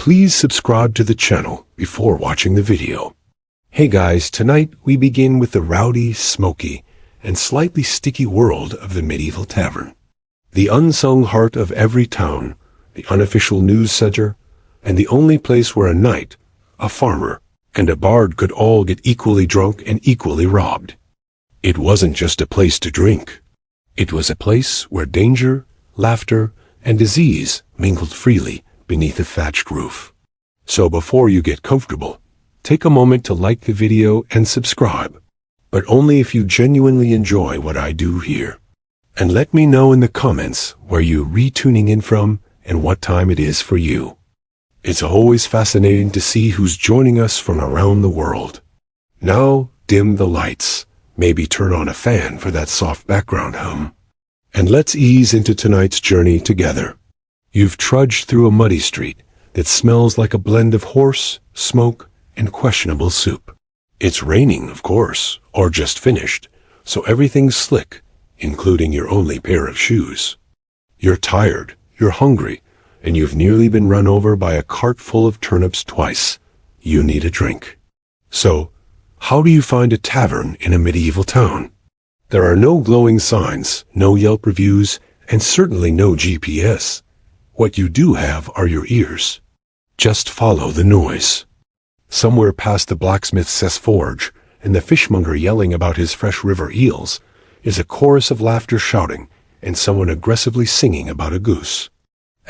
please subscribe to the channel before watching the video. Hey guys, tonight we begin with the rowdy, smoky, and slightly sticky world of the medieval tavern. The unsung heart of every town, the unofficial news center, and the only place where a knight, a farmer, and a bard could all get equally drunk and equally robbed. It wasn't just a place to drink. It was a place where danger, laughter, and disease mingled freely beneath a thatched roof. So before you get comfortable, take a moment to like the video and subscribe, but only if you genuinely enjoy what I do here. And let me know in the comments where you're retuning in from and what time it is for you. It's always fascinating to see who's joining us from around the world. Now, dim the lights, maybe turn on a fan for that soft background hum. And let's ease into tonight's journey together. You've trudged through a muddy street that smells like a blend of horse, smoke, and questionable soup. It's raining, of course, or just finished, so everything's slick, including your only pair of shoes. You're tired, you're hungry, and you've nearly been run over by a cart full of turnips twice. You need a drink. So, how do you find a tavern in a medieval town? There are no glowing signs, no Yelp reviews, and certainly no GPS. What you do have are your ears. Just follow the noise. Somewhere past the blacksmith's cess-forge and the fishmonger yelling about his fresh river eels is a chorus of laughter shouting and someone aggressively singing about a goose.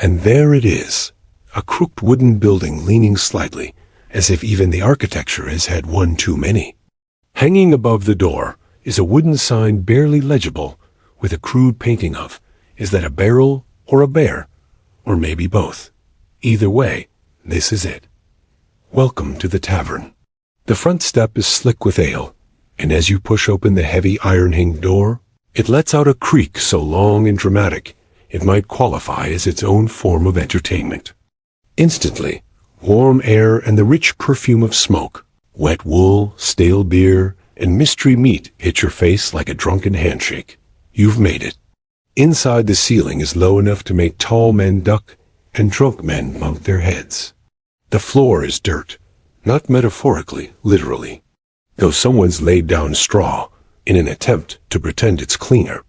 And there it is, a crooked wooden building leaning slightly, as if even the architecture has had one too many. Hanging above the door is a wooden sign barely legible, with a crude painting of, is that a barrel or a bear? Or maybe both. Either way, this is it. Welcome to the tavern. The front step is slick with ale, and as you push open the heavy iron-hinged door, it lets out a creak so long and dramatic it might qualify as its own form of entertainment. Instantly, warm air and the rich perfume of smoke, wet wool, stale beer, and mystery meat hit your face like a drunken handshake. You've made it. Inside, the ceiling is low enough to make tall men duck and drunk men bump their heads. The floor is dirt, not metaphorically, literally, though someone's laid down straw in an attempt to pretend it's cleaner.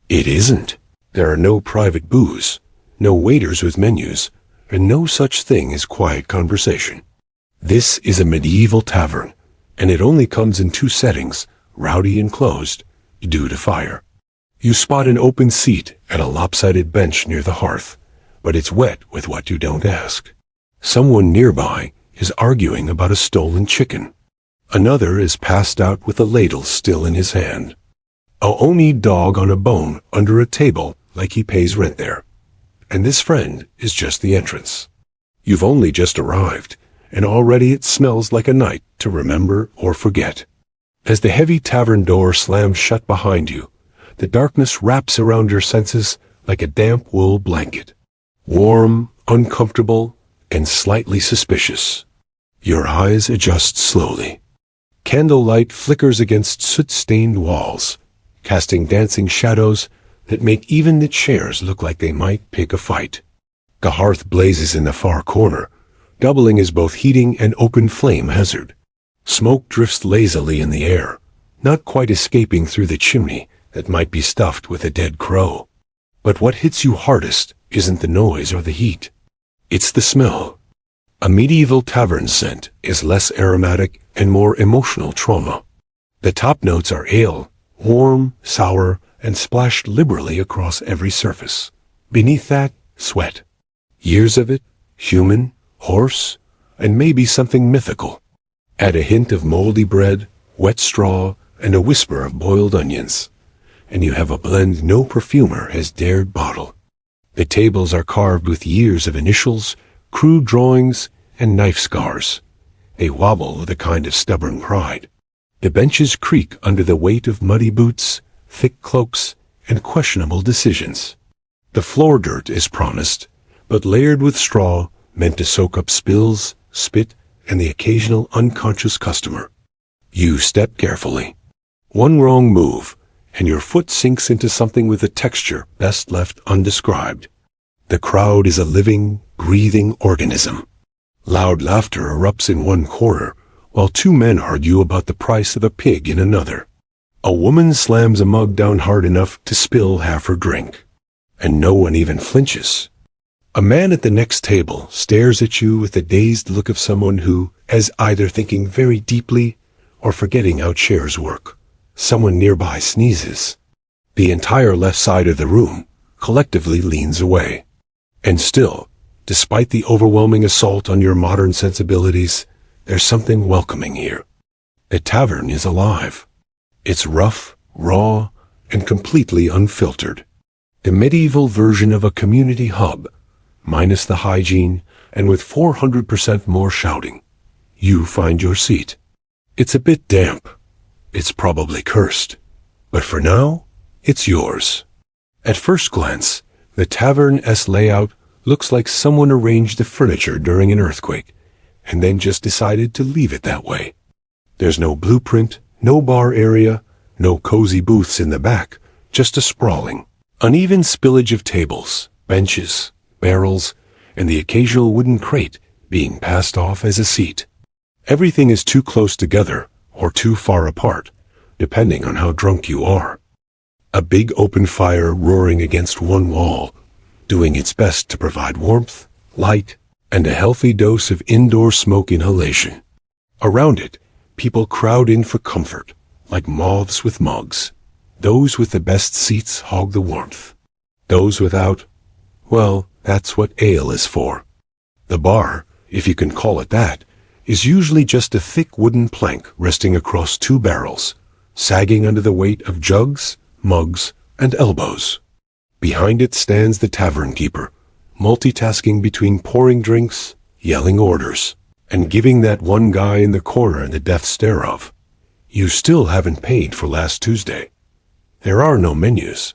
It isn't. There are no private booths, no waiters with menus, and no such thing as quiet conversation. This is a medieval tavern, and it only comes in two settings, rowdy and closed, due to fire. You spot an open seat at a lopsided bench near the hearth, but it's wet with what you don't ask. Someone nearby is arguing about a stolen chicken. Another is passed out with a ladle still in his hand. A Oni dog on a bone under a table like he pays rent there. And this friend is just the entrance. You've only just arrived, and already it smells like a night to remember or forget. As the heavy tavern door slams shut behind you, the darkness wraps around your senses like a damp wool blanket. Warm, uncomfortable, and slightly suspicious. Your eyes adjust slowly. Candlelight flickers against soot-stained walls, casting dancing shadows that make even the chairs look like they might pick a fight. The hearth blazes in the far corner, doubling as both heating and open flame hazard. Smoke drifts lazily in the air, not quite escaping through the chimney that might be stuffed with a dead crow. But what hits you hardest isn't the noise or the heat. It's the smell. A medieval tavern scent is less aromatic and more emotional trauma. The top notes are ale, warm, sour, and splashed liberally across every surface. Beneath that, sweat. Years of it, human, horse, and maybe something mythical. Add a hint of moldy bread, wet straw, and a whisper of boiled onions, and you have a blend no perfumer has dared bottle. The tables are carved with years of initials, crude drawings, and knife scars. They wobble with a kind of stubborn pride. The benches creak under the weight of muddy boots, thick cloaks, and questionable decisions. The floor dirt is promised, but layered with straw, meant to soak up spills, spit, and the occasional unconscious customer. You step carefully. One wrong move, and your foot sinks into something with a texture best left undescribed. The crowd is a living, breathing organism. Loud laughter erupts in one corner, while two men argue about the price of a pig in another. A woman slams a mug down hard enough to spill half her drink, and no one even flinches. A man at the next table stares at you with the dazed look of someone who is either thinking very deeply or forgetting how chairs work. Someone nearby sneezes. The entire left side of the room collectively leans away. And still, despite the overwhelming assault on your modern sensibilities, there's something welcoming here. The tavern is alive. It's rough, raw, and completely unfiltered. The medieval version of a community hub, minus the hygiene and with 400% more shouting. You find your seat. It's a bit damp. It's probably cursed. But for now, it's yours. At first glance, the tavern's layout looks like someone arranged the furniture during an earthquake, and then just decided to leave it that way. There's no blueprint, no bar area, no cozy booths in the back, just a sprawling, uneven spillage of tables, benches, barrels, and the occasional wooden crate being passed off as a seat. Everything is too close together or too far apart, depending on how drunk you are. A big open fire roaring against one wall, doing its best to provide warmth, light, and a healthy dose of indoor smoke inhalation. Around it, people crowd in for comfort, like moths with mugs. Those with the best seats hog the warmth. Those without, well, that's what ale is for. The bar, if you can call it that, is usually just a thick wooden plank resting across two barrels, sagging under the weight of jugs, mugs, and elbows. Behind it stands the tavern keeper, multitasking between pouring drinks, yelling orders, and giving that one guy in the corner the death stare of, "You still haven't paid for last Tuesday." There are no menus.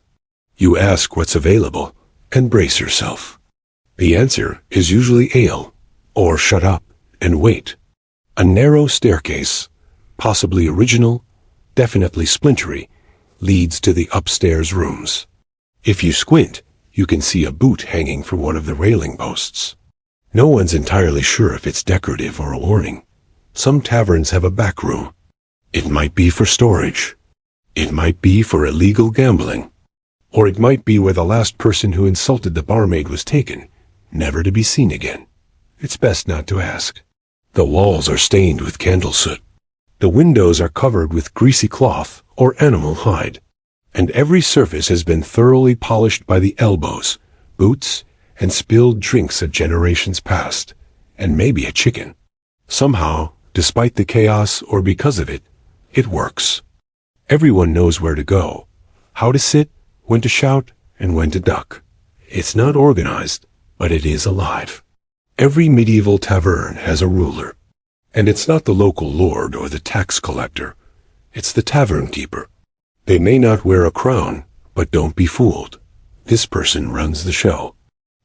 You ask what's available and brace yourself. The answer is usually ale, or shut up and wait. A narrow staircase, possibly original, definitely splintery, leads to the upstairs rooms. If you squint, you can see a boot hanging from one of the railing posts. No one's entirely sure if it's decorative or a warning. Some taverns have a back room. It might be for storage. It might be for illegal gambling. Or it might be where the last person who insulted the barmaid was taken, never to be seen again. It's best not to ask. The walls are stained with candle soot. The windows are covered with greasy cloth or animal hide. And every surface has been thoroughly polished by the elbows, boots, and spilled drinks of generations past, and maybe a chicken. Somehow, despite the chaos or because of it, it works. Everyone knows where to go, how to sit, when to shout, and when to duck. It's not organized, but it is alive. Every medieval tavern has a ruler, and it's not the local lord or the tax collector. It's the tavern keeper. They may not wear a crown, but don't be fooled. This person runs the show.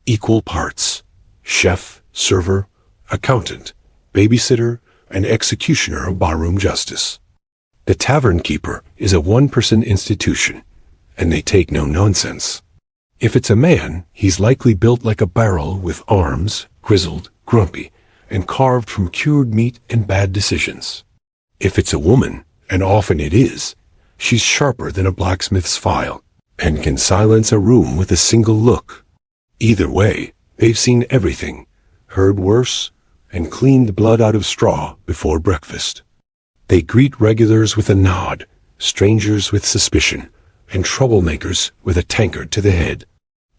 Equal parts: chef, server, accountant, babysitter, and executioner of barroom justice. The tavern keeper is a one-person institution, and they take no nonsense. If it's a man, he's likely built like a barrel with arms, grizzled, grumpy, and carved from cured meat and bad decisions. If it's a woman, and often it is, she's sharper than a blacksmith's file, and can silence a room with a single look. Either way, they've seen everything, heard worse, and cleaned blood out of straw before breakfast. They greet regulars with a nod, strangers with suspicion, and troublemakers with a tankard to the head.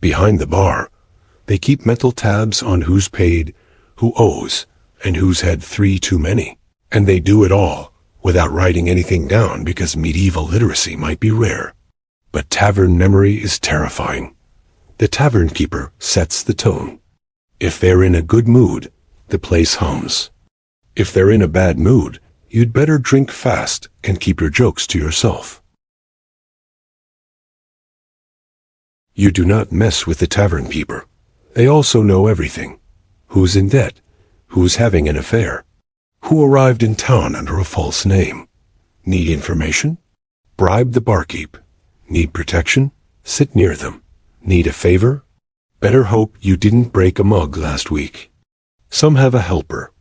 Behind the bar, they keep mental tabs on who's paid, who owes, and who's had 3 too many. And they do it all without writing anything down because medieval literacy might be rare. But tavern memory is terrifying. The tavern keeper sets the tone. If they're in a good mood, the place hums. If they're in a bad mood, you'd better drink fast and keep your jokes to yourself. You do not mess with the tavern keeper. They also know everything. Who's in debt? Who's having an affair? Who arrived in town under a false name? Need information? Bribe the barkeep. Need protection? Sit near them. Need a favor? Better hope you didn't break a mug last week. Some have a helper,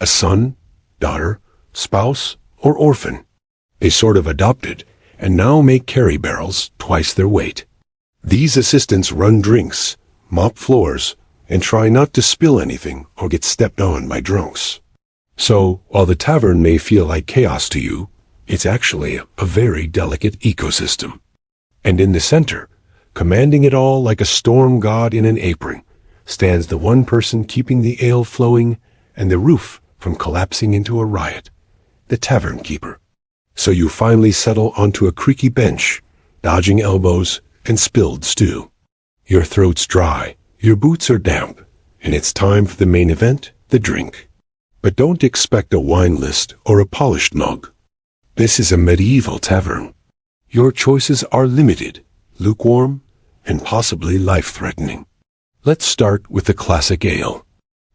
a son, daughter, spouse, or orphan. They sort of adopted and now make carry barrels twice their weight. These assistants run drinks, mop floors, and try not to spill anything or get stepped on by drunks. So, while the tavern may feel like chaos to you, it's actually a very delicate ecosystem. And in the center, commanding it all like a storm god in an apron, stands the one person keeping the ale flowing and the roof from collapsing into a riot, the tavern keeper. So you finally settle onto a creaky bench, dodging elbows and spilled stew. Your throat's dry, your boots are damp, and it's time for the main event, the drink. But don't expect a wine list or a polished mug. This is a medieval tavern. Your choices are limited, lukewarm, and possibly life-threatening. Let's start with the classic ale.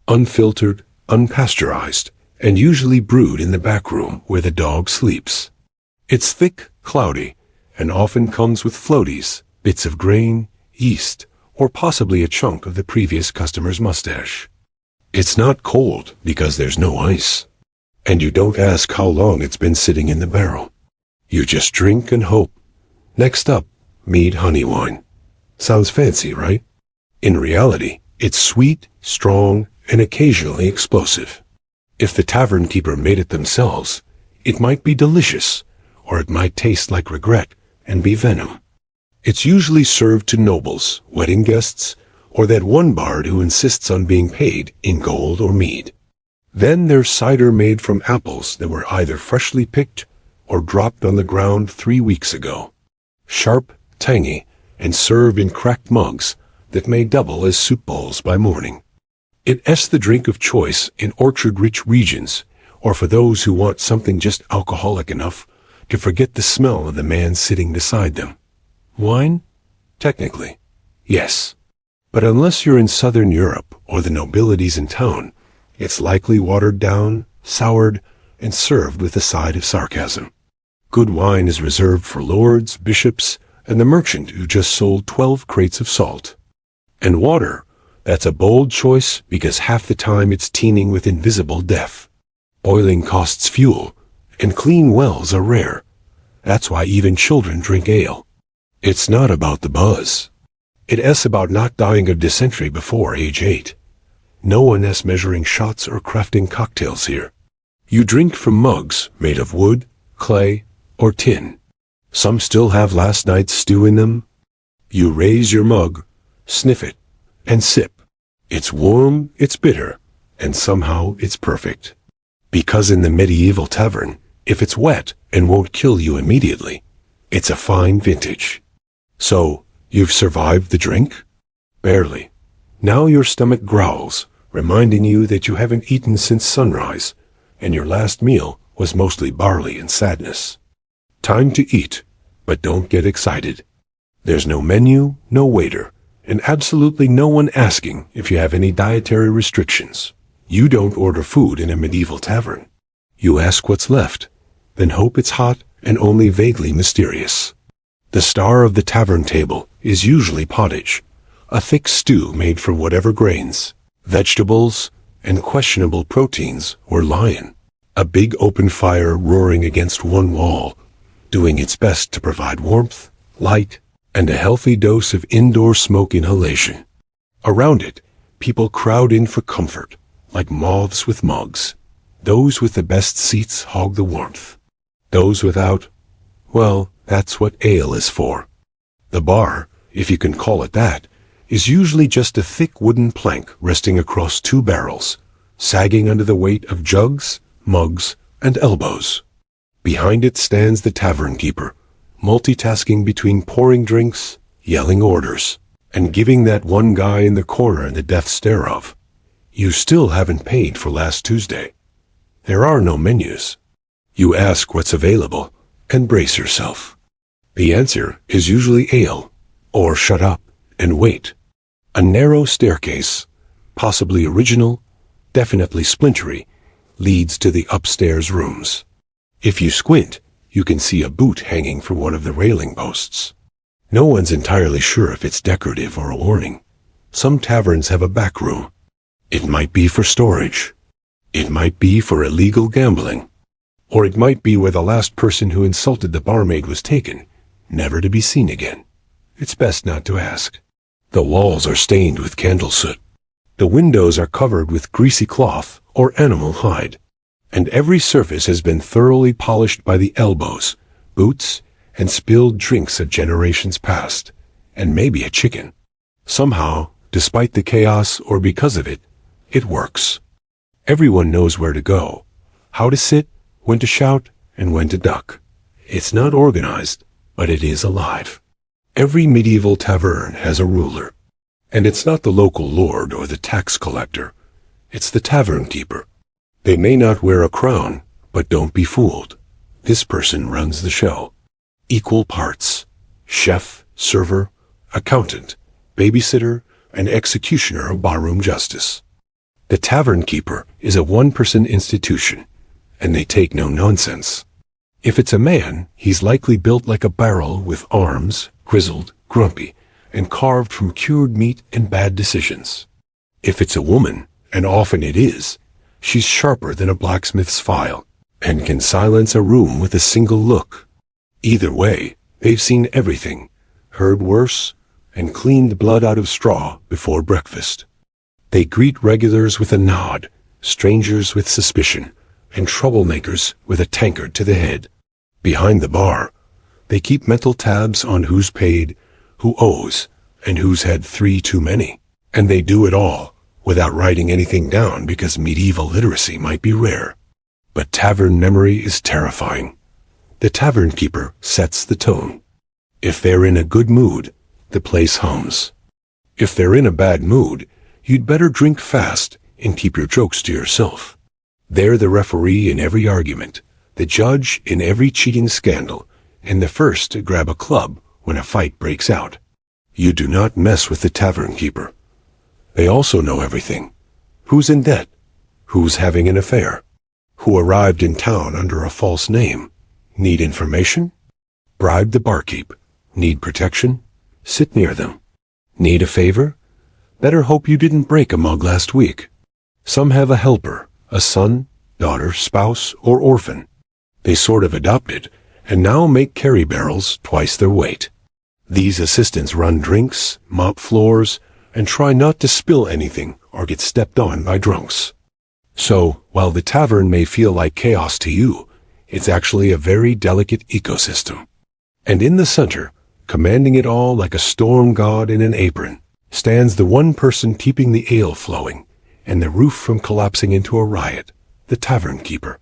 Unfiltered, unpasteurized, and usually brewed in the back room where the dog sleeps. It's thick, cloudy, and often comes with floaties, bits of grain, yeast, or possibly a chunk of the previous customer's mustache. It's not cold because there's no ice. And you don't ask how long it's been sitting in the barrel. You just drink and hope. Next up, mead honey wine. Sounds fancy, right? In reality, it's sweet, strong, and occasionally explosive. If the tavern keeper made it themselves, it might be delicious, or it might taste like regret and be venom. It's usually served to nobles, wedding guests, or that one bard who insists on being paid in gold or mead. Then there's cider made from apples that were either freshly picked or dropped on the ground 3 weeks ago. Sharp, tangy, and served in cracked mugs that may double as soup bowls by morning. It's the drink of choice in orchard-rich regions, or for those who want something just alcoholic enough to forget the smell of the man sitting beside them. Wine? Technically, yes. But unless you're in southern Europe or the nobilities in town, it's likely watered down, soured, and served with a side of sarcasm. Good wine is reserved for lords, bishops, and the merchant who just sold 12 crates of salt. And water, that's a bold choice because half the time it's teeming with invisible death. Boiling costs fuel, and clean wells are rare. That's why even children drink ale. It's not about the buzz. It's about not dying of dysentery before age 8. No one is measuring shots or crafting cocktails here. You drink from mugs made of wood, clay, or tin. Some still have last night's stew in them. You raise your mug, sniff it, and sip. It's warm, it's bitter, and somehow it's perfect. Because in the medieval tavern, if it's wet and won't kill you immediately, it's a fine vintage. So, you've survived the drink? Barely. Now your stomach growls, reminding you that you haven't eaten since sunrise, and your last meal was mostly barley and sadness. Time to eat, but don't get excited. There's no menu, no waiter, and absolutely no one asking if you have any dietary restrictions. You don't order food in a medieval tavern. You ask what's left, then hope it's hot and only vaguely mysterious. The star of the tavern table is usually pottage, a thick stew made from whatever grains, vegetables, and questionable proteins or lion. A big open fire roaring against one wall, doing its best to provide warmth, light, and a healthy dose of indoor smoke inhalation. Around it, people crowd in for comfort, like moths with mugs. Those with the best seats hog the warmth. Those without, well, that's what ale is for. The bar, if you can call it that, is usually just a thick wooden plank resting across 2 barrels, sagging under the weight of jugs, mugs, and elbows. Behind it stands the tavern keeper, multitasking between pouring drinks, yelling orders, and giving that one guy in the corner the death stare of, "You still haven't paid for last Tuesday." There are no menus. You ask what's available, and brace yourself. The answer is usually ale, or shut up and wait. A narrow staircase, possibly original, definitely splintery, leads to the upstairs rooms. If you squint, you can see a boot hanging from one of the railing posts. No one's entirely sure if it's decorative or a warning. Some taverns have a back room. It might be for storage. It might be for illegal gambling. Or it might be where the last person who insulted the barmaid was taken, never to be seen again. It's best not to ask. The walls are stained with candle soot. The windows are covered with greasy cloth or animal hide. And every surface has been thoroughly polished by the elbows, boots, and spilled drinks of generations past, and maybe a chicken. Somehow, despite the chaos or because of it, it works. Everyone knows where to go, how to sit, when to shout, and when to duck. It's not organized, but it is alive. Every medieval tavern has a ruler. And it's not the local lord or the tax collector. It's the tavern keeper. They may not wear a crown, but don't be fooled. This person runs the show. Equal parts. Chef, server, accountant, babysitter, and executioner of barroom justice. The tavern keeper is a one-person institution, and they take no nonsense. If it's a man, he's likely built like a barrel with arms, grizzled, grumpy, and carved from cured meat and bad decisions. If it's a woman, and often it is, she's sharper than a blacksmith's file, and can silence a room with a single look. Either way, they've seen everything, heard worse, and cleaned blood out of straw before breakfast. They greet regulars with a nod, strangers with suspicion, and troublemakers with a tankard to the head. Behind the bar, they keep mental tabs on who's paid, who owes, and who's had 3 too many. And they do it all without writing anything down because medieval literacy might be rare. But tavern memory is terrifying. The tavern keeper sets the tone. If they're in a good mood, the place hums. If they're in a bad mood, you'd better drink fast and keep your jokes to yourself. They're the referee in every argument, the judge in every cheating scandal, and the first to grab a club when a fight breaks out. You do not mess with the tavern keeper. They also know everything. Who's in debt? Who's having an affair? Who arrived in town under a false name? Need information? Bribe the barkeep. Need protection? Sit near them. Need a favor? Better hope you didn't break a mug last week. Some have a helper, a son, daughter, spouse, or orphan. They sort of adopted, and now make carry barrels twice their weight. These assistants run drinks, mop floors, and try not to spill anything or get stepped on by drunks. So, while the tavern may feel like chaos to you, it's actually a very delicate ecosystem. And in the center, commanding it all like a storm god in an apron, stands the one person keeping the ale flowing and the roof from collapsing into a riot, the tavern keeper.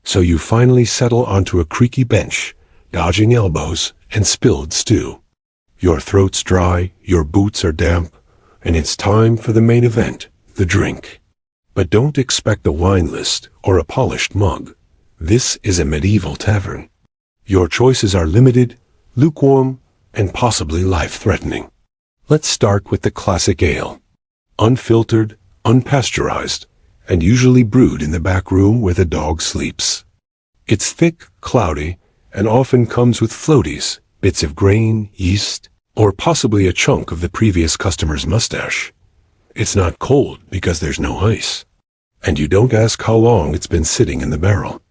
So you finally settle onto a creaky bench, dodging elbows and spilled stew. Your throat's dry, your boots are damp, and it's time for the main event, the drink. But don't expect a wine list or a polished mug. This is a medieval tavern. Your choices are limited, lukewarm, and possibly life-threatening. Let's start with the classic ale. Unfiltered, unpasteurized, and usually brewed in the back room where the dog sleeps. It's thick, cloudy, and often comes with floaties, bits of grain, yeast, or possibly a chunk of the previous customer's mustache. It's not cold because there's no ice. And you don't ask how long it's been sitting in the barrel.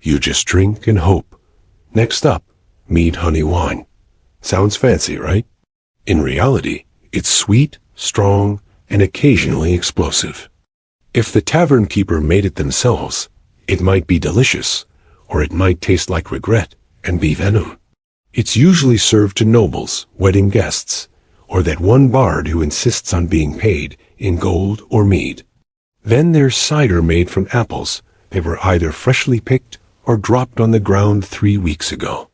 You just drink and hope. Next up, mead honey wine. Sounds fancy, right? In reality, it's sweet, strong, and occasionally explosive. If the tavern keeper made it themselves, it might be delicious, or it might taste like regret and be venom. It's usually served to nobles, wedding guests, or that one bard who insists on being paid in gold or mead. Then there's cider made from apples that were either freshly picked or dropped on the ground 3 weeks ago.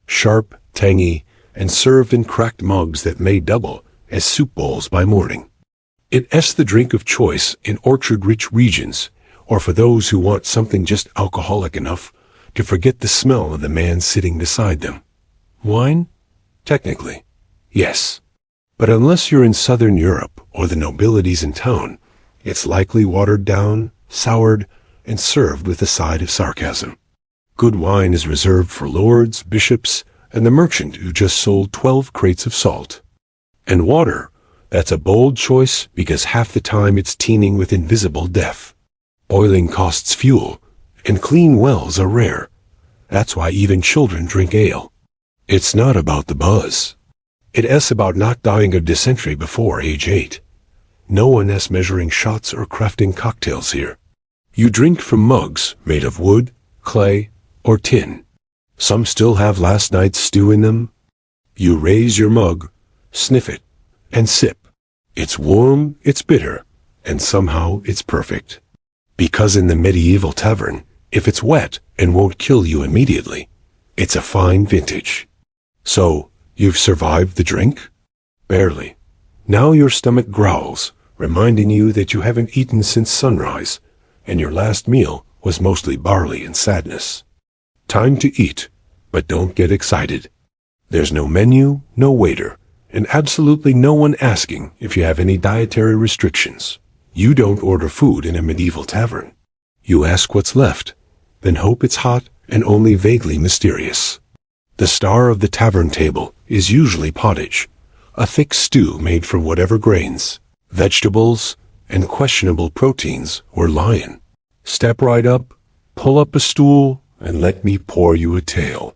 Sharp, tangy, and served in cracked mugs that may double as soup bowls by morning. It's the drink of choice in orchard-rich regions, or for those who want something just alcoholic enough to forget the smell of the man sitting beside them. Wine? Technically, yes. But unless you're in Southern Europe or the nobilities in town, it's likely watered down, soured, and served with a side of sarcasm. Good wine is reserved for lords, bishops, and the merchant who just sold 12 crates of salt. And water, That's a bold choice because half the time it's teeming with invisible death. Boiling costs fuel, and clean wells are rare. That's why even children drink ale. It's not about the buzz. It's about not dying of dysentery before age 8. No one is measuring shots or crafting cocktails here. You drink from mugs made of wood, clay, or tin. Some still have last night's stew in them. You raise your mug, sniff it, and sip. It's warm, it's bitter, and somehow it's perfect. Because in the medieval tavern, if it's wet and won't kill you immediately, it's a fine vintage. So, you've survived the drink? Barely. Now your stomach growls, reminding you that you haven't eaten since sunrise, and your last meal was mostly barley and sadness. Time to eat, but don't get excited. There's no menu, no waiter, and absolutely no one asking if you have any dietary restrictions. You don't order food in a medieval tavern. You ask what's left, then hope it's hot and only vaguely mysterious. The star of the tavern table is usually pottage, a thick stew made from whatever grains, vegetables, and questionable proteins or lion. Step right up, pull up a stool, and let me pour you a tale.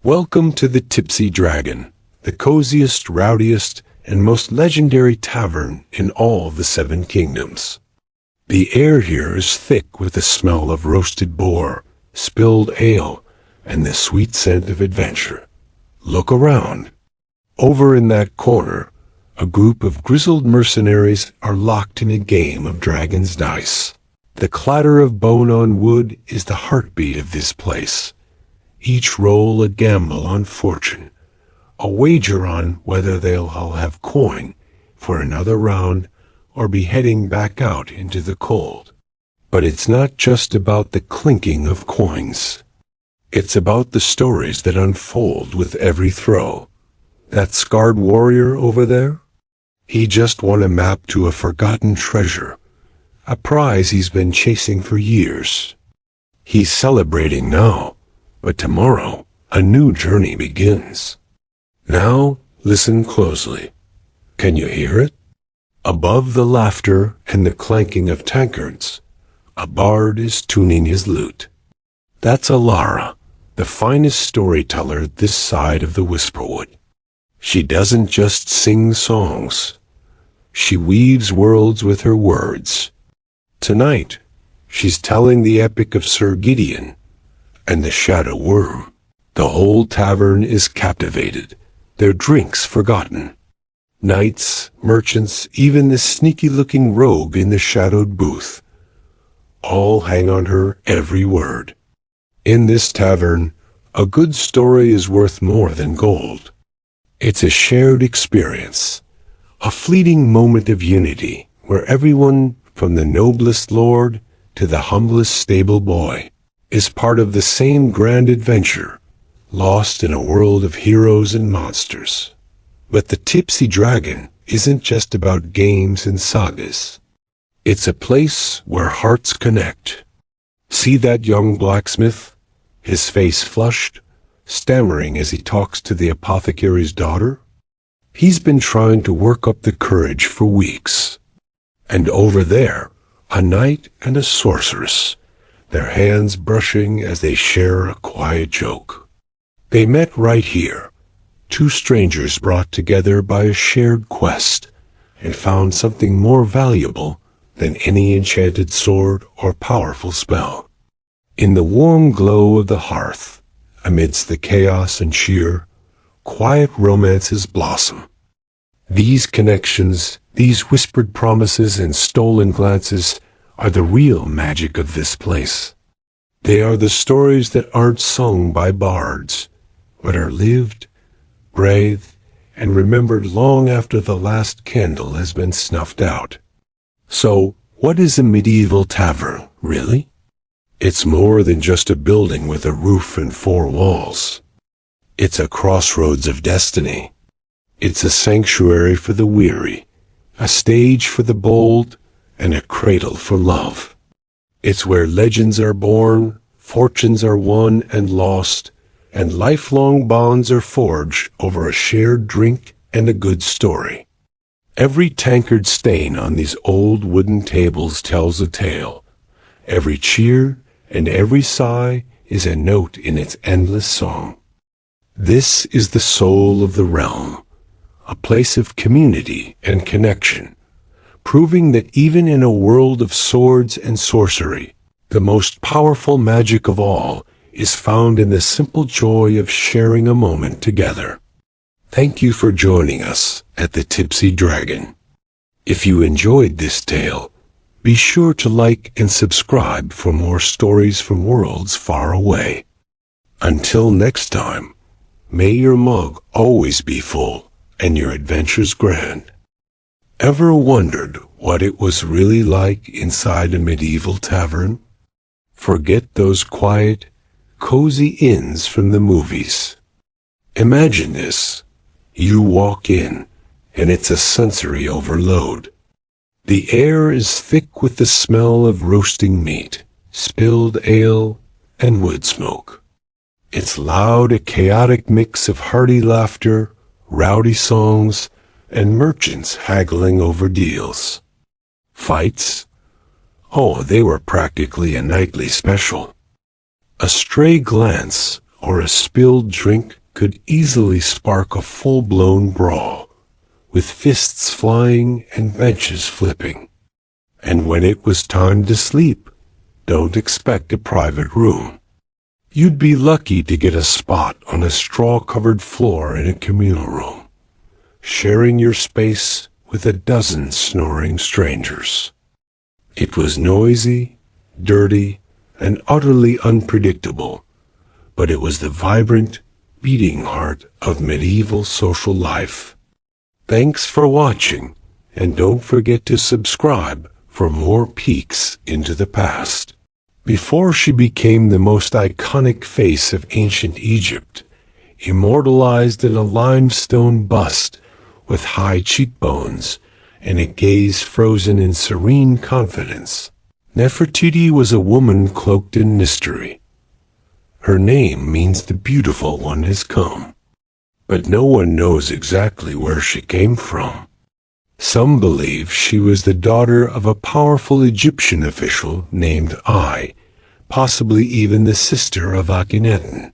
Welcome to the Tipsy Dragon, the coziest, rowdiest, and most legendary tavern in all the 7 kingdoms. The air here is thick with the smell of roasted boar, spilled ale, and the sweet scent of adventure. Look around. Over in that corner, a group of grizzled mercenaries are locked in a game of dragon's dice. The clatter of bone on wood is the heartbeat of this place. Each roll a gamble on fortune, a wager on whether they'll all have coin for another round or be heading back out into the cold. But it's not just about the clinking of coins. It's about the stories that unfold with every throw. That scarred warrior over there? He just won a map to a forgotten treasure, a prize he's been chasing for years. He's celebrating now, but tomorrow a new journey begins. Now listen closely. Can you hear it? Above the laughter and the clanking of tankards, a bard is tuning his lute. That's Alara, the finest storyteller this side of the Whisperwood. She doesn't just sing songs. She weaves worlds with her words. Tonight, she's telling the epic of Sir Gideon and the Shadow Worm. The whole tavern is captivated, their drinks forgotten. Knights, merchants, even the sneaky-looking rogue in the shadowed booth, all hang on her every word. In this tavern, a good story is worth more than gold. It's a shared experience, a fleeting moment of unity where everyone, from the noblest lord to the humblest stable boy, is part of the same grand adventure, lost in a world of heroes and monsters. But the Tipsy Dragon isn't just about games and sagas. It's a place where hearts connect. See that young blacksmith? His face flushed, stammering as he talks to the apothecary's daughter? He's been trying to work up the courage for weeks. And over there, a knight and a sorceress, their hands brushing as they share a quiet joke. They met right here, 2 strangers brought together by a shared quest, and found something more valuable than any enchanted sword or powerful spell. In the warm glow of the hearth, amidst the chaos and cheer, quiet romances blossom. These connections, these whispered promises and stolen glances, are the real magic of this place. They are the stories that aren't sung by bards, but are lived, breathed, and remembered long after the last candle has been snuffed out. So, what is a medieval tavern, really? It's more than just a building with a roof and 4 walls. It's a crossroads of destiny. It's a sanctuary for the weary, a stage for the bold, and a cradle for love. It's where legends are born, fortunes are won and lost, and lifelong bonds are forged over a shared drink and a good story. Every tankard stain on these old wooden tables tells a tale. Every cheer and every sigh is a note in its endless song. This is the soul of the realm, a place of community and connection, proving that even in a world of swords and sorcery, the most powerful magic of all is found in the simple joy of sharing a moment together. Thank you for joining us at the Tipsy Dragon. If you enjoyed this tale, be sure to like and subscribe for more stories from worlds far away. Until next time, may your mug always be full and your adventures grand. Ever wondered what it was really like inside a medieval tavern? Forget those quiet, cozy inns from the movies. Imagine this. You walk in, and it's a sensory overload. The air is thick with the smell of roasting meat, spilled ale, and wood smoke. It's loud, a chaotic mix of hearty laughter, rowdy songs, and merchants haggling over deals. Fights? Oh, they were practically a nightly special. A stray glance or a spilled drink could easily spark a full-blown brawl, with fists flying and benches flipping. And when it was time to sleep, don't expect a private room. You'd be lucky to get a spot on a straw-covered floor in a communal room, sharing your space with a dozen snoring strangers. It was noisy, dirty, and utterly unpredictable, but it was the vibrant, beating heart of medieval social life. Thanks for watching, and don't forget to subscribe for more peeks into the past. Before she became the most iconic face of ancient Egypt, immortalized in a limestone bust with high cheekbones and a gaze frozen in serene confidence, Nefertiti was a woman cloaked in mystery. Her name means the beautiful one has come, but no one knows exactly where she came from. Some believe she was the daughter of a powerful Egyptian official named Ai, possibly even the sister of Akhenaten.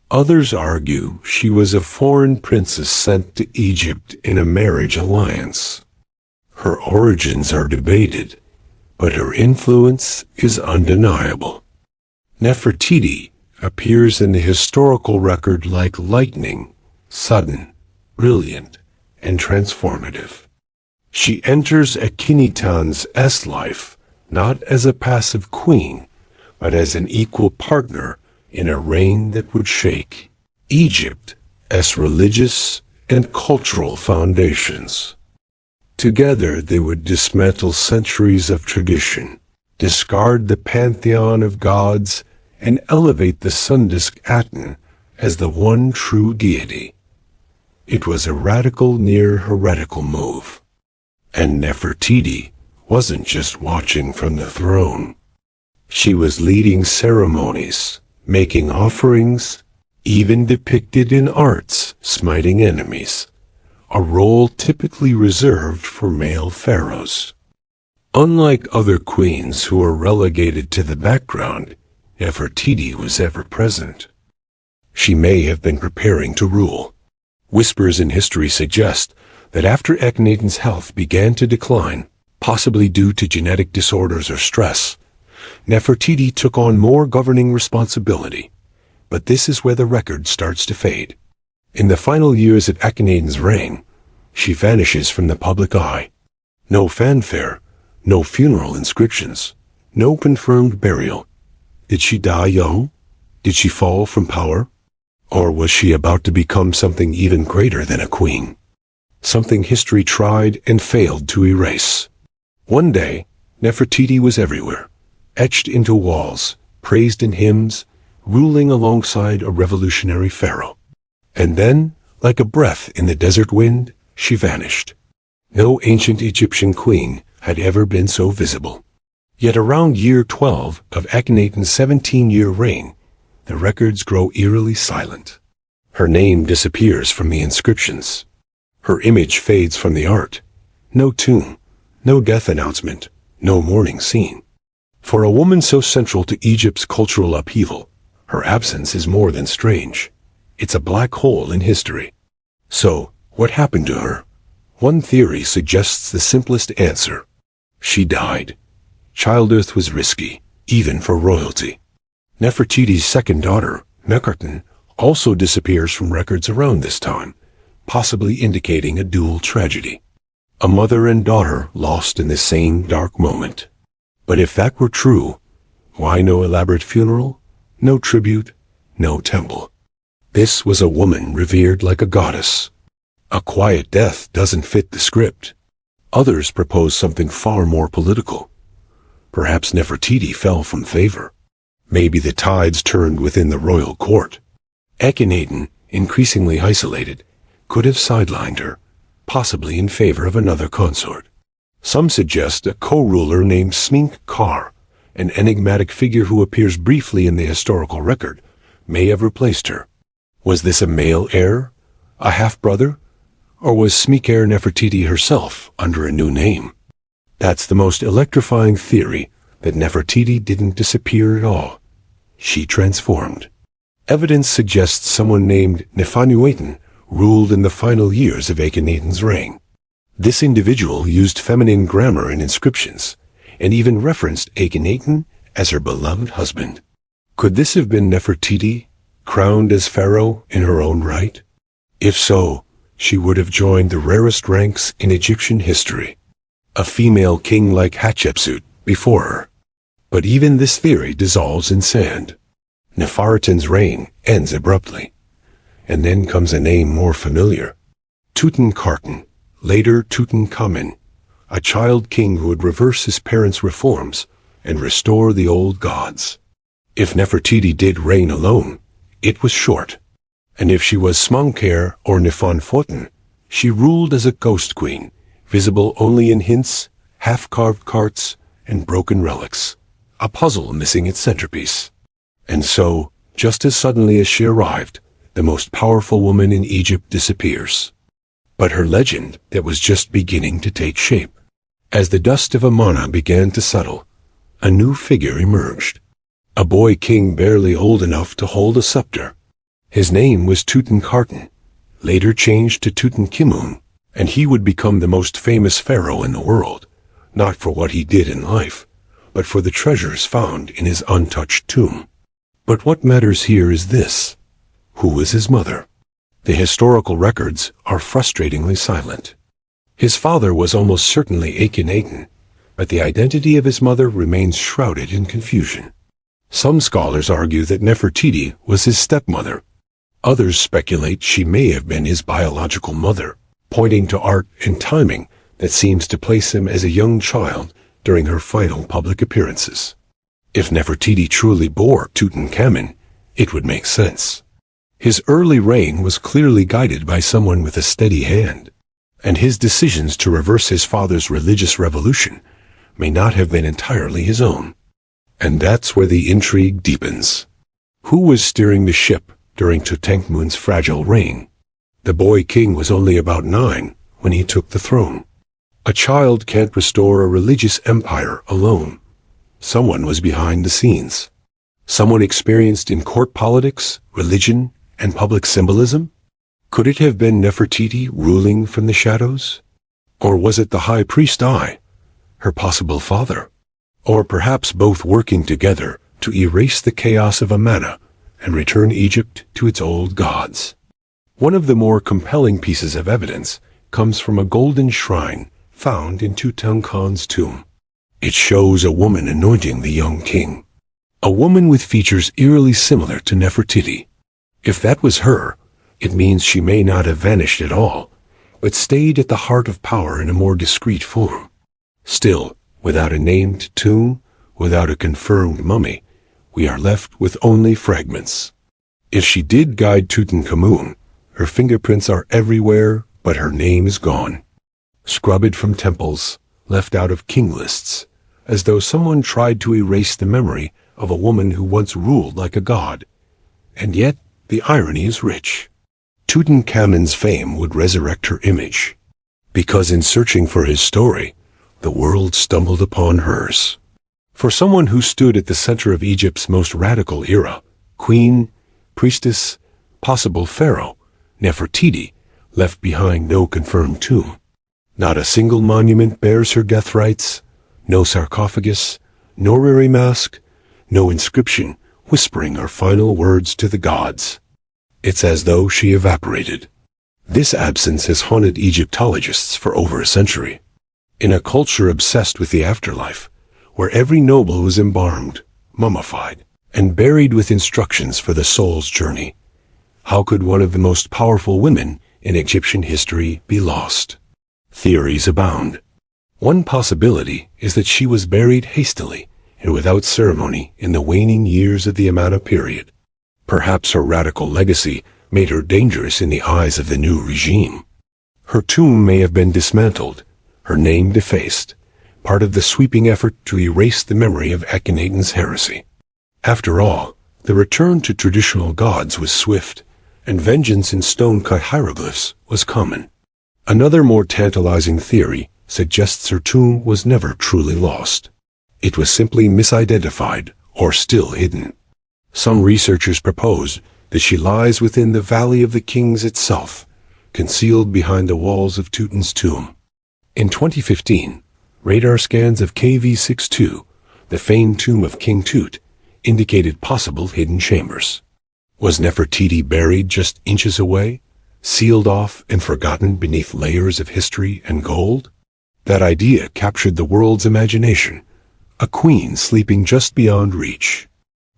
Others argue she was a foreign princess sent to Egypt in a marriage alliance. Her origins are debated, but her influence is undeniable. Nefertiti appears in the historical record like lightning, sudden, brilliant, and transformative. She enters Akhenaten's life not as a passive queen, but as an equal partner in a reign that would shake Egypt's religious and cultural foundations. Together they would dismantle centuries of tradition, discard the pantheon of gods, and elevate the sun disk Aten as the one true deity. It was a radical, near heretical move. And Nefertiti wasn't just watching from the throne. She was leading ceremonies, making offerings, even depicted in arts, smiting enemies, a role typically reserved for male pharaohs. Unlike other queens who were relegated to the background, Nefertiti was ever present. She may have been preparing to rule. Whispers in history suggest that after Akhenaten's health began to decline, possibly due to genetic disorders or stress, Nefertiti took on more governing responsibility. But this is where the record starts to fade. In the final years of Akhenaten's reign, she vanishes from the public eye. No fanfare, no funeral inscriptions, no confirmed burial. Did she die young? Did she fall from power? Or was she about to become something even greater than a queen? Something history tried and failed to erase. One day, Nefertiti was everywhere, etched into walls, praised in hymns, ruling alongside a revolutionary pharaoh. And then, like a breath in the desert wind, she vanished. No ancient Egyptian queen had ever been so visible. Yet around year 12 of Akhenaten's 17-year reign, the records grow eerily silent. Her name disappears from the inscriptions. Her image fades from the art, No tomb, no death announcement, no mourning scene. For a woman so central to Egypt's cultural upheaval, her absence is more than strange. It's a black hole in history. So, what happened to her? One theory suggests the simplest answer. She died. Childbirth was risky, even for royalty. Nefertiti's second daughter, Mekharten, also disappears from records around this time, possibly indicating a dual tragedy. A mother and daughter lost in the same dark moment. But if that were true, why no elaborate funeral? No tribute? No temple? This was a woman revered like a goddess. A quiet death doesn't fit the script. Others propose something far more political. Perhaps Nefertiti fell from favor. Maybe the tides turned within the royal court. Akhenaten, increasingly isolated, could have sidelined her, possibly in favor of another consort. Some suggest a co-ruler named Smenkhkare, an enigmatic figure who appears briefly in the historical record, may have replaced her. Was this a male heir? A half-brother? Or was Smenkhkare Nefertiti herself under a new name? That's the most electrifying theory, that Nefertiti didn't disappear at all. She transformed. Evidence suggests someone named Nefernueten ruled in the final years of Akhenaten's reign. This individual used feminine grammar in inscriptions, and even referenced Akhenaten as her beloved husband. Could this have been Nefertiti, crowned as pharaoh in her own right? If so, she would have joined the rarest ranks in Egyptian history. A female king like Hatshepsut before her. But even this theory dissolves in sand. Nefertiti's reign ends abruptly. And then comes a name more familiar. Tutankhaten, later Tutankhamen, a child king who would reverse his parents' reforms and restore the old gods. If Nefertiti did reign alone, it was short. And if she was Smenkhkare or Nefernueten, she ruled as a ghost queen, visible only in hints, half-carved carts, and broken relics. A puzzle missing its centerpiece. And so, just as suddenly as she arrived, the most powerful woman in Egypt disappears. But her legend that was just beginning to take shape. As the dust of Amarna began to settle, a new figure emerged. A boy king barely old enough to hold a scepter. His name was Tutankhaten, later changed to Tutankhamun, and he would become the most famous pharaoh in the world, not for what he did in life, but for the treasures found in his untouched tomb. But what matters here is this. Who was his mother? The historical records are frustratingly silent. His father was almost certainly Akhenaten, but the identity of his mother remains shrouded in confusion. Some scholars argue that Nefertiti was his stepmother. Others speculate she may have been his biological mother, pointing to art and timing that seems to place him as a young child during her final public appearances. If Nefertiti truly bore Tutankhamen, it would make sense. His early reign was clearly guided by someone with a steady hand, and his decisions to reverse his father's religious revolution may not have been entirely his own. And that's where the intrigue deepens. Who was steering the ship during Tutankhamun's fragile reign? The boy king was only about 9 when he took the throne. A child can't restore a religious empire alone. Someone was behind the scenes. Someone experienced in court politics, religion, and public symbolism? Could it have been Nefertiti ruling from the shadows? Or was it the high priest Ai, her possible father? Or perhaps both working together to erase the chaos of Amarna and return Egypt to its old gods? One of the more compelling pieces of evidence comes from a golden shrine found in Tutankhamun's tomb. It shows a woman anointing the young king. A woman with features eerily similar to Nefertiti. If that was her, it means she may not have vanished at all, but stayed at the heart of power in a more discreet form. Still, without a named tomb, without a confirmed mummy, we are left with only fragments. If she did guide Tutankhamun, her fingerprints are everywhere, but her name is gone. Scrubbed from temples, left out of king lists, as though someone tried to erase the memory of a woman who once ruled like a god. And yet, the irony is rich. Tutankhamun's fame would resurrect her image. because in searching for his story, the world stumbled upon hers. For someone who stood at the center of Egypt's most radical era, queen, priestess, possible pharaoh, Nefertiti left behind no confirmed tomb. Not a single monument bears her death rites, no sarcophagus, no orrery mask, no inscription whispering her final words to the gods. It's as though she evaporated. This absence has haunted Egyptologists for over a century. In a culture obsessed with the afterlife, where every noble was embalmed, mummified, and buried with instructions for the soul's journey, how could one of the most powerful women in Egyptian history be lost? Theories abound. One possibility is that she was buried hastily and without ceremony in the waning years of the Amana period. Perhaps her radical legacy made her dangerous in the eyes of the new regime. Her tomb may have been dismantled, her name defaced, part of the sweeping effort to erase the memory of Akhenaten's heresy. After all, the return to traditional gods was swift, and vengeance in stone-cut hieroglyphs was common. Another more tantalizing theory suggests her tomb was never truly lost. It was simply misidentified or still hidden. Some researchers propose that she lies within the Valley of the Kings itself, concealed behind the walls of Tutun's tomb. In 2015, radar scans of KV62, the famed tomb of King Tut, indicated possible hidden chambers. Was Nefertiti buried just inches away, sealed off and forgotten beneath layers of history and gold? That idea captured the world's imagination, a queen sleeping just beyond reach.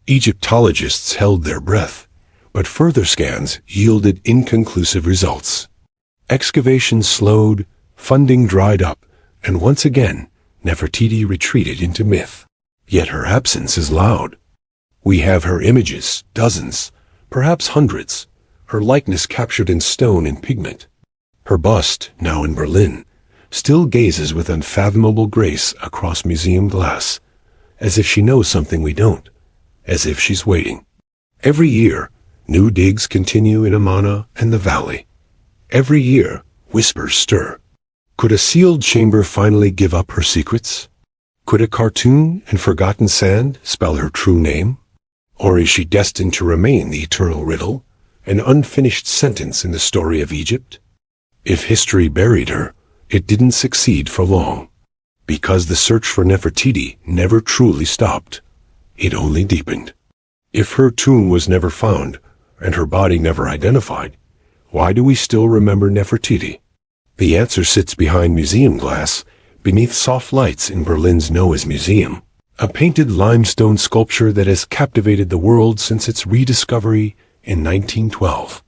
Egyptologists held their breath, but further scans yielded inconclusive results. Excavations slowed, funding dried up, and once again, Nefertiti retreated into myth. Yet her absence is loud. We have her images, dozens, perhaps hundreds, her likeness captured in stone and pigment. Her bust, now in Berlin, still gazes with unfathomable grace across museum glass, as if she knows something we don't, as if she's waiting. Every year, new digs continue in Amana and the valley. Every year, whispers stir. Could a sealed chamber finally give up her secrets? Could a cartoon and forgotten sand spell her true name? Or is she destined to remain the eternal riddle, an unfinished sentence in the story of Egypt? If history buried her, it didn't succeed for long. Because the search for Nefertiti never truly stopped. It only deepened. If her tomb was never found, and her body never identified, why do we still remember Nefertiti? The answer sits behind museum glass, beneath soft lights in Berlin's Noah's Museum, a painted limestone sculpture that has captivated the world since its rediscovery in 1912.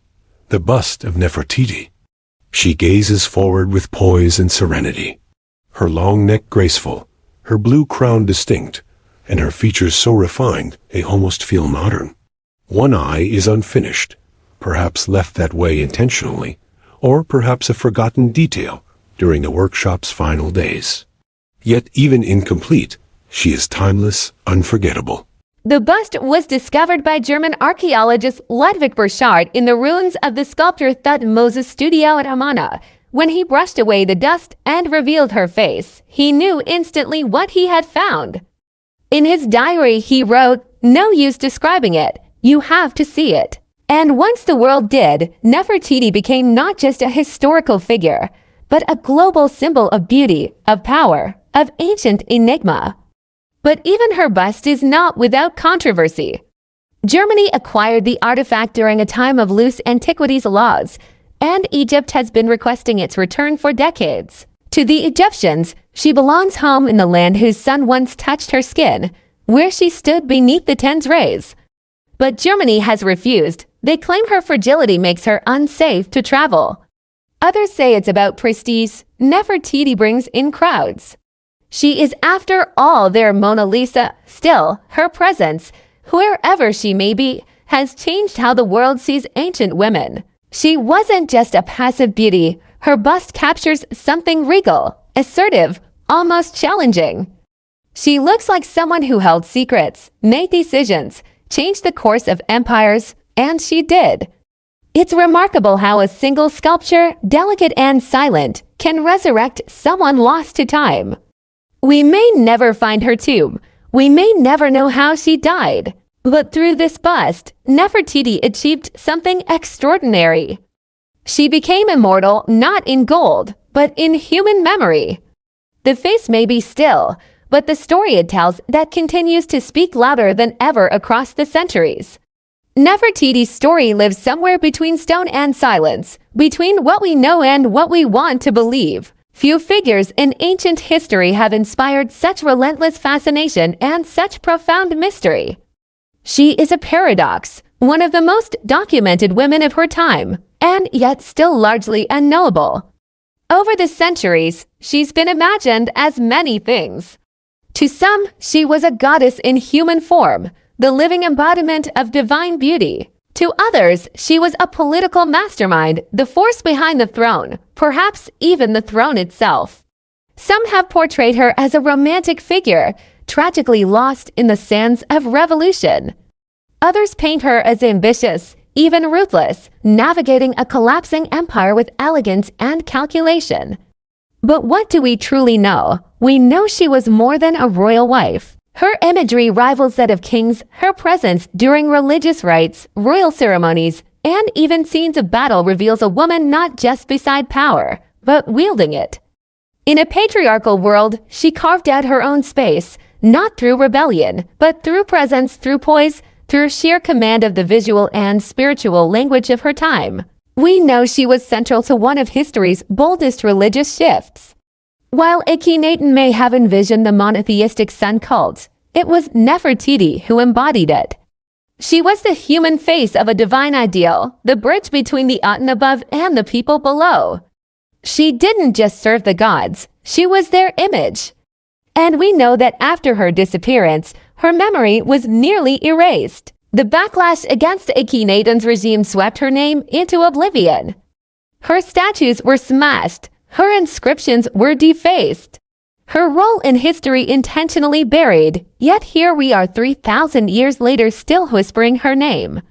The bust of Nefertiti. She gazes forward with poise and serenity, her long neck graceful, her blue crown distinct, and her features so refined they almost feel modern. One eye is unfinished, perhaps left that way intentionally, or perhaps a forgotten detail during the workshop's final days. Yet even incomplete, she is timeless, unforgettable. The bust was discovered by German archaeologist Ludwig Burchard in the ruins of the sculptor Thutmose's studio at Amana. When he brushed away the dust and revealed her face, he knew instantly what he had found. In his diary, he wrote, "No use describing it. You have to see it." And once the world did, Nefertiti became not just a historical figure, but a global symbol of beauty, of power, of ancient enigma. But even her bust is not without controversy. Germany acquired the artifact during a time of loose antiquities laws, and Egypt has been requesting its return for decades. To the Egyptians, she belongs home in the land whose sun once touched her skin, where she stood beneath the Ten's rays. But Germany has refused. They claim her fragility makes her unsafe to travel. Others say it's about prestige. Nefertiti brings in crowds. She is, after all, their Mona Lisa. Still, her presence, wherever she may be, has changed how the world sees ancient women. She wasn't just a passive beauty. Her bust captures something regal, assertive, almost challenging. She looks like someone who held secrets, made decisions, changed the course of empires, and she did. It's remarkable how a single sculpture, delicate and silent, can resurrect someone lost to time. We may never find her tomb. We may never know how she died. But through this bust, Nefertiti achieved something extraordinary. She became immortal not in gold, but in human memory. The face may be still, but the story it tells that continues to speak louder than ever across the centuries. Nefertiti's story lives somewhere between stone and silence, between what we know and what we want to believe. Few figures in ancient history have inspired such relentless fascination and such profound mystery. She is a paradox, one of the most documented women of her time, and yet still largely unknowable. Over the centuries, she's been imagined as many things. To some, she was a goddess in human form, the living embodiment of divine beauty. To others, she was a political mastermind, the force behind the throne, perhaps even the throne itself. Some have portrayed her as a romantic figure, tragically lost in the sands of revolution. Others paint her as ambitious, even ruthless, navigating a collapsing empire with elegance and calculation. But what do we truly know? We know she was more than a royal wife. Her imagery rivals that of kings, her presence during religious rites, royal ceremonies, and even scenes of battle reveals a woman not just beside power, but wielding it. In a patriarchal world, she carved out her own space, not through rebellion, but through presence, through poise, through sheer command of the visual and spiritual language of her time. We know she was central to one of history's boldest religious shifts. While Akhenaten may have envisioned the monotheistic sun cult, it was Nefertiti who embodied it. She was the human face of a divine ideal, the bridge between the Aten above and the people below. She didn't just serve the gods, she was their image. And we know that after her disappearance, her memory was nearly erased. The backlash against Akhenaten's regime swept her name into oblivion. Her statues were smashed, her inscriptions were defaced. Her role in history intentionally buried, yet here we are 3,000 years later still whispering her name.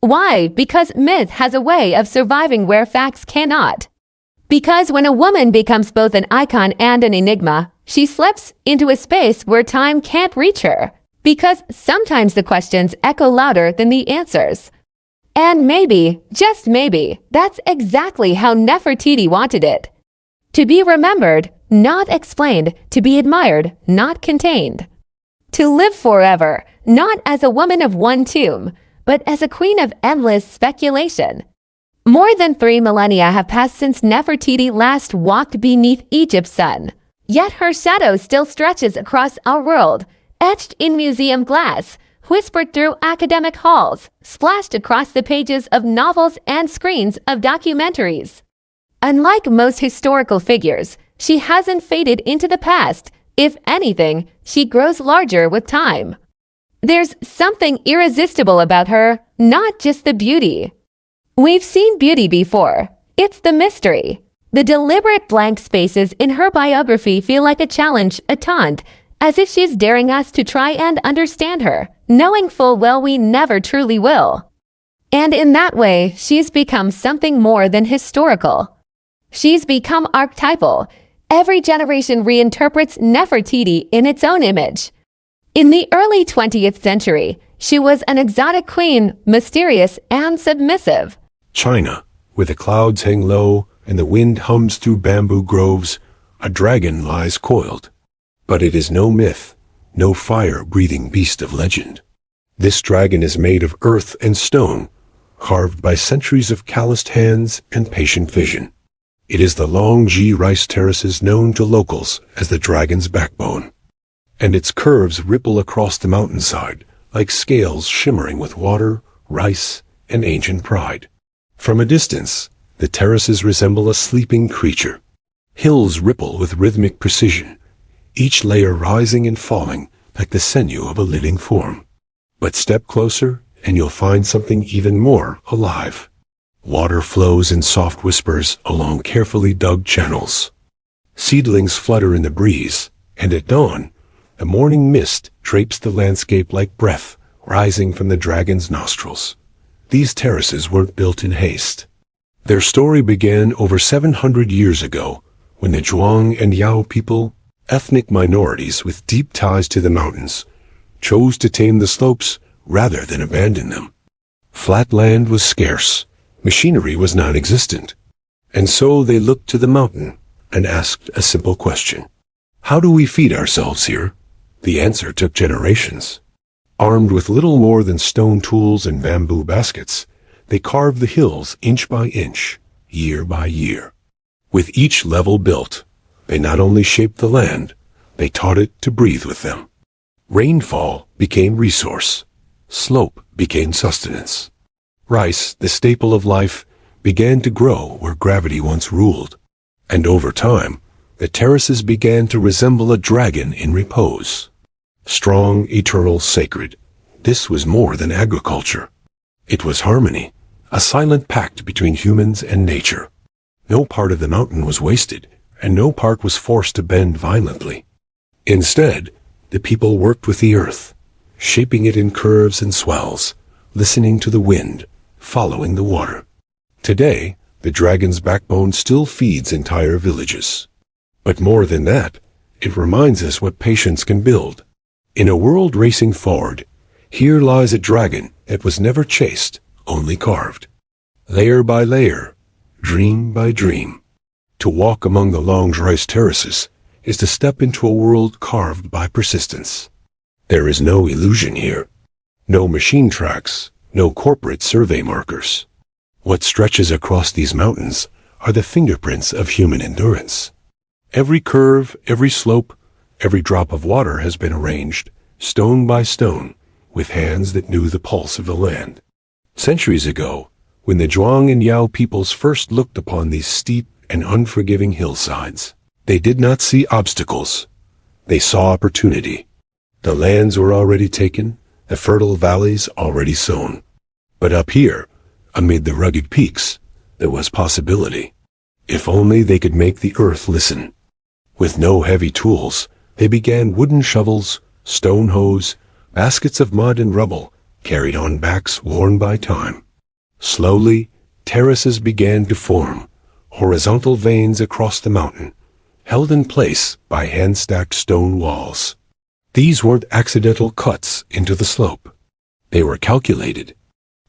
Why? Because myth has a way of surviving where facts cannot. Because when a woman becomes both an icon and an enigma, she slips into a space where time can't reach her. Because sometimes the questions echo louder than the answers. And maybe, just maybe, that's exactly how Nefertiti wanted it. To be remembered, not explained, to be admired, not contained. To live forever, not as a woman of one tomb, but as a queen of endless speculation. More than 3 millennia have passed since Nefertiti last walked beneath Egypt's sun. Yet her shadow still stretches across our world, etched in museum glass, whispered through academic halls, splashed across the pages of novels and screens of documentaries. Unlike most historical figures, she hasn't faded into the past. If anything, she grows larger with time. There's something irresistible about her, not just the beauty. We've seen beauty before. It's the mystery. The deliberate blank spaces in her biography feel like a challenge, a taunt, as if she's daring us to try and understand her, knowing full well we never truly will. And in that way, she's become something more than historical. She's become archetypal. Every generation reinterprets Nefertiti in its own image. In the early 20th century, she was an exotic queen, mysterious and submissive. China, where the clouds hang low and the wind hums through bamboo groves, a dragon lies coiled. But it is no myth, no fire-breathing beast of legend. This dragon is made of earth and stone, carved by centuries of calloused hands and patient vision. It is the long G rice terraces known to locals as the dragon's backbone. And its curves ripple across the mountainside, like scales shimmering with water, rice, and ancient pride. From a distance, the terraces resemble a sleeping creature. Hills ripple with rhythmic precision, each layer rising and falling like the sinew of a living form. But step closer, and you'll find something even more alive. Water flows in soft whispers along carefully dug channels. Seedlings flutter in the breeze, and at dawn, the morning mist drapes the landscape like breath rising from the dragon's nostrils. These terraces weren't built in haste. Their story began over 700 years ago, when the Zhuang and Yao people, ethnic minorities with deep ties to the mountains, chose to tame the slopes rather than abandon them. Flat land was scarce, machinery was non-existent, and so they looked to the mountain and asked a simple question. How do we feed ourselves here? The answer took generations. Armed with little more than stone tools and bamboo baskets, they carved the hills inch by inch, year by year. With each level built, they not only shaped the land, they taught it to breathe with them. Rainfall became resource. Slope became sustenance. Rice, the staple of life, began to grow where gravity once ruled. And over time, the terraces began to resemble a dragon in repose. Strong, eternal, sacred. This was more than agriculture. It was harmony, a silent pact between humans and nature. No part of the mountain was wasted, and no part was forced to bend violently. Instead, the people worked with the earth, shaping it in curves and swells, listening to the wind, following the water. Today, the dragon's backbone still feeds entire villages. But more than that, it reminds us what patience can build. In a world racing forward, here lies a dragon that was never chased, only carved. Layer by layer, dream by dream. To walk among the long rice terraces is to step into a world carved by persistence. There is no illusion here. No machine tracks, no corporate survey markers. What stretches across these mountains are the fingerprints of human endurance. Every curve, every slope, every drop of water has been arranged, stone by stone, with hands that knew the pulse of the land. Centuries ago, when the Zhuang and Yao peoples first looked upon these steep and unforgiving hillsides, they did not see obstacles. They saw opportunity. The lands were already taken, the fertile valleys already sown. But up here, amid the rugged peaks, there was possibility. If only they could make the earth listen. With no heavy tools, they began wooden shovels, stone hoes, baskets of mud and rubble, carried on backs worn by time. Slowly, terraces began to form, horizontal veins across the mountain, held in place by hand-stacked stone walls. These weren't accidental cuts into the slope. They were calculated.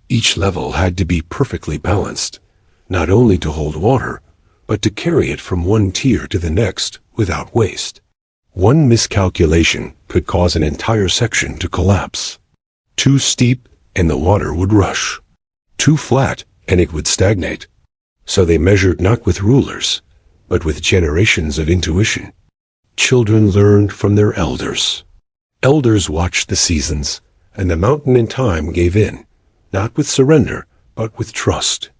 Each level had to be perfectly balanced, not only to hold water, but to carry it from one tier to the next without waste. One miscalculation could cause an entire section to collapse. Too steep, and the water would rush. Too flat, and it would stagnate. So they measured not with rulers, but with generations of intuition. Children learned from their elders. Elders watched the seasons, and the mountain in time gave in, not with surrender, but with trust.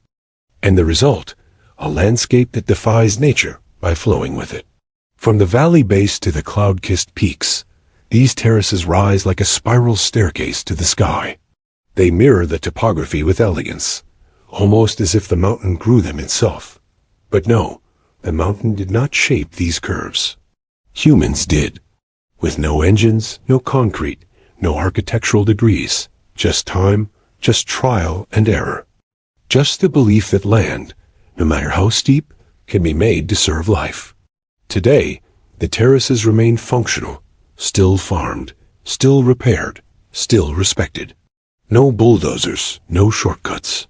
And the result, a landscape that defies nature by flowing with it. From the valley base to the cloud-kissed peaks, these terraces rise like a spiral staircase to the sky. They mirror the topography with elegance, almost as if the mountain grew them itself. But no, the mountain did not shape these curves. Humans did. With no engines, no concrete, no architectural degrees, just time, just trial and error. Just the belief that land, no matter how steep, can be made to serve life. Today, the terraces remain functional, still farmed, still repaired, still respected. No bulldozers, no shortcuts.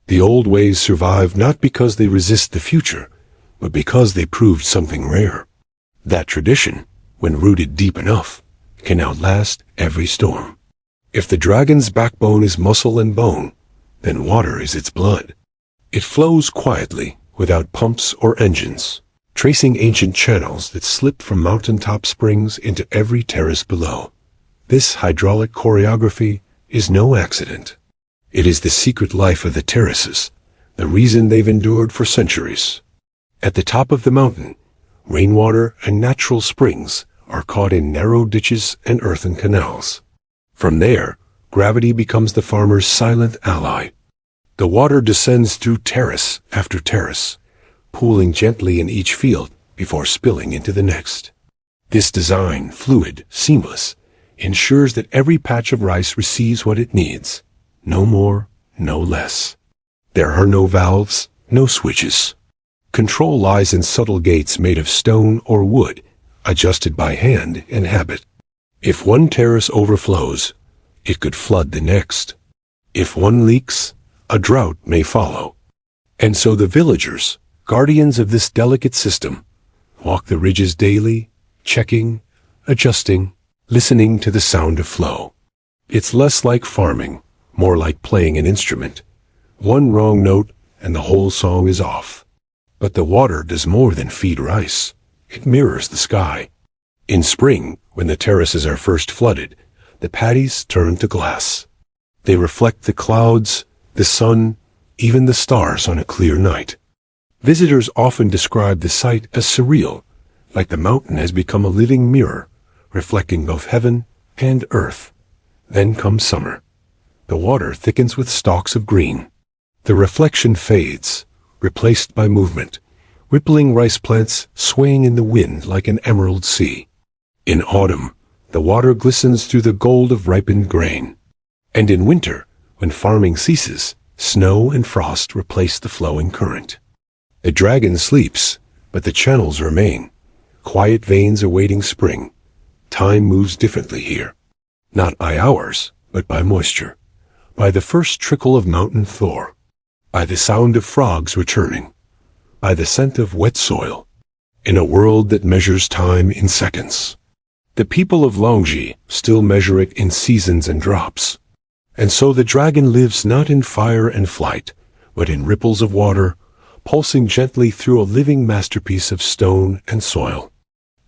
The old ways survive not because they resist the future, but because they proved something rare. That tradition, when rooted deep enough, can outlast every storm. If the dragon's backbone is muscle and bone, then water is its blood. It flows quietly, without pumps or engines, tracing ancient channels that slip from mountaintop springs into every terrace below. This hydraulic choreography is no accident. It is the secret life of the terraces, the reason they've endured for centuries. At the top of the mountain, rainwater and natural springs are caught in narrow ditches and earthen canals. From there, gravity becomes the farmer's silent ally. The water descends through terrace after terrace, pooling gently in each field before spilling into the next. This design, fluid, seamless, ensures that every patch of rice receives what it needs, no more, no less. There are no valves, no switches. Control lies in subtle gates made of stone or wood, adjusted by hand and habit. If one terrace overflows, it could flood the next. If one leaks, a drought may follow. And so the villagers, guardians of this delicate system, walk the ridges daily, checking, adjusting, listening to the sound of flow. It's less like farming, more like playing an instrument. One wrong note and the whole song is off. But the water does more than feed rice. It mirrors the sky. In spring, when the terraces are first flooded, the paddies turn to glass. They reflect the clouds, the sun, even the stars on a clear night. Visitors often describe the sight as surreal, like the mountain has become a living mirror, reflecting both heaven and earth. Then comes summer. The water thickens with stalks of green. The reflection fades, replaced by movement, rippling rice plants swaying in the wind like an emerald sea. In autumn, the water glistens through the gold of ripened grain. And in winter, when farming ceases, snow and frost replace the flowing current. The dragon sleeps, but the channels remain. Quiet veins awaiting spring. Time moves differently here. Not by hours, but by moisture. By the first trickle of mountain thaw. By the sound of frogs returning. By the scent of wet soil. In a world that measures time in seconds. The people of Longji still measure it in seasons and drops. And so the dragon lives not in fire and flight, but in ripples of water, pulsing gently through a living masterpiece of stone and soil.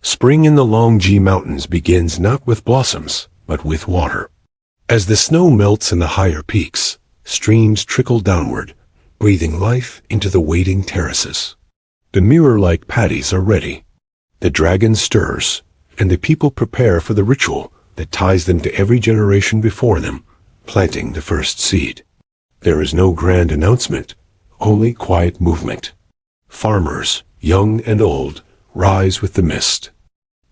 Spring in the Longji Mountains begins not with blossoms, but with water. As the snow melts in the higher peaks, streams trickle downward, breathing life into the waiting terraces. The mirror-like paddies are ready. The dragon stirs, and the people prepare for the ritual that ties them to every generation before them, planting the first seed. There is no grand announcement, only quiet movement. Farmers, young and old, rise with the mist.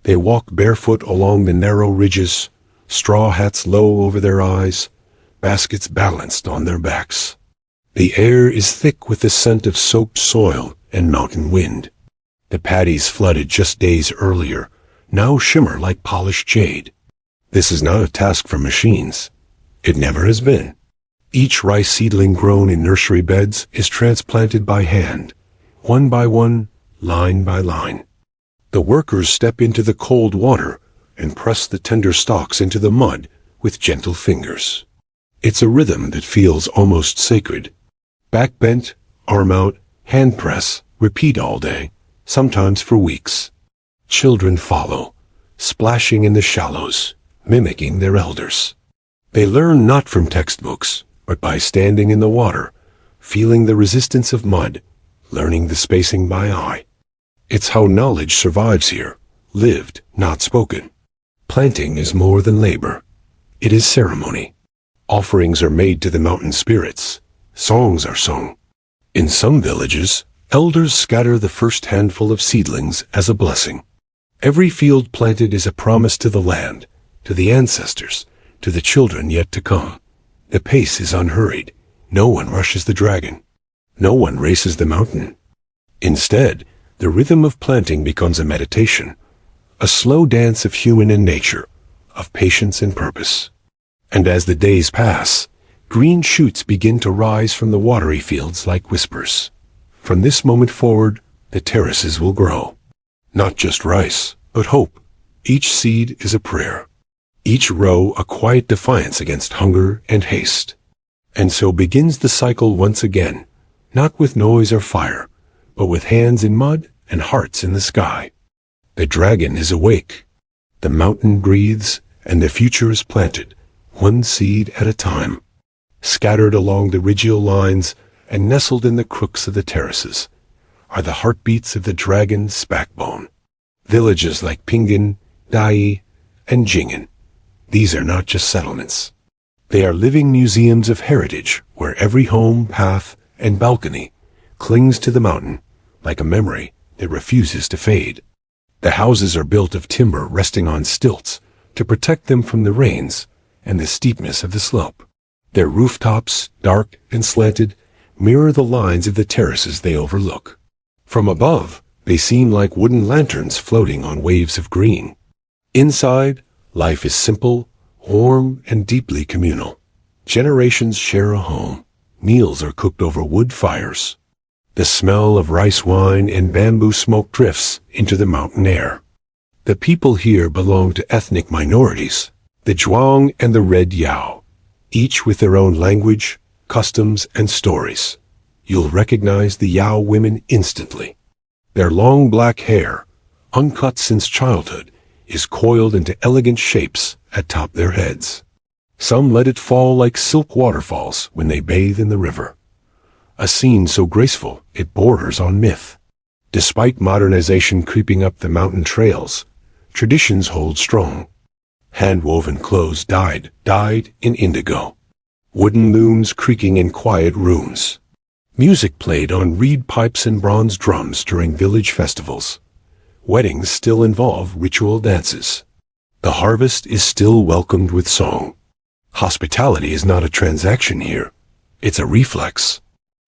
They walk barefoot along the narrow ridges, straw hats low over their eyes, baskets balanced on their backs. The air is thick with the scent of soaked soil and mountain wind. The paddies flooded just days earlier now shimmer like polished jade. This is not a task for machines. It never has been. Each rice seedling grown in nursery beds is transplanted by hand, one by one, line by line. The workers step into the cold water and press the tender stalks into the mud with gentle fingers. It's a rhythm that feels almost sacred. Back bent, arm out, hand press, repeat all day, sometimes for weeks. Children follow, splashing in the shallows, mimicking their elders. They learn not from textbooks, but by standing in the water, feeling the resistance of mud, learning the spacing by eye. It's how knowledge survives here, lived, not spoken. Planting is more than labor. It is ceremony. Offerings are made to the mountain spirits. Songs are sung. In some villages, elders scatter the first handful of seedlings as a blessing. Every field planted is a promise to the land, to the ancestors, to the children yet to come. The pace is unhurried. No one rushes the dragon. No one races the mountain. Instead, the rhythm of planting becomes a meditation, a slow dance of human and nature, of patience and purpose. And as the days pass, green shoots begin to rise from the watery fields like whispers. From this moment forward, the terraces will grow. Not just rice, but hope. Each seed is a prayer. Each row a quiet defiance against hunger and haste. And so begins the cycle once again, not with noise or fire, but with hands in mud and hearts in the sky. The dragon is awake. The mountain breathes, and the future is planted, one seed at a time. Scattered along the ridgeal lines and nestled in the crooks of the terraces are the heartbeats of the dragon's backbone. Villages like Pingin, Dai, and Jingen. These are not just settlements. They are living museums of heritage where every home, path, and balcony clings to the mountain like a memory that refuses to fade. The houses are built of timber resting on stilts to protect them from the rains and the steepness of the slope. Their rooftops, dark and slanted, mirror the lines of the terraces they overlook. From above, they seem like wooden lanterns floating on waves of green. Inside, life is simple, warm, and deeply communal. Generations share a home. Meals are cooked over wood fires. The smell of rice wine and bamboo smoke drifts into the mountain air. The people here belong to ethnic minorities, the Zhuang and the Red Yao, each with their own language, customs, and stories. You'll recognize the Yao women instantly. Their long black hair, uncut since childhood, is coiled into elegant shapes atop their heads. Some let it fall like silk waterfalls when they bathe in the river. A scene so graceful it borders on myth. Despite modernization creeping up the mountain trails, traditions hold strong. Hand-woven clothes dyed in indigo. Wooden looms creaking in quiet rooms. Music played on reed pipes and bronze drums during village festivals. Weddings still involve ritual dances. The harvest is still welcomed with song. Hospitality is not a transaction here. It's a reflex.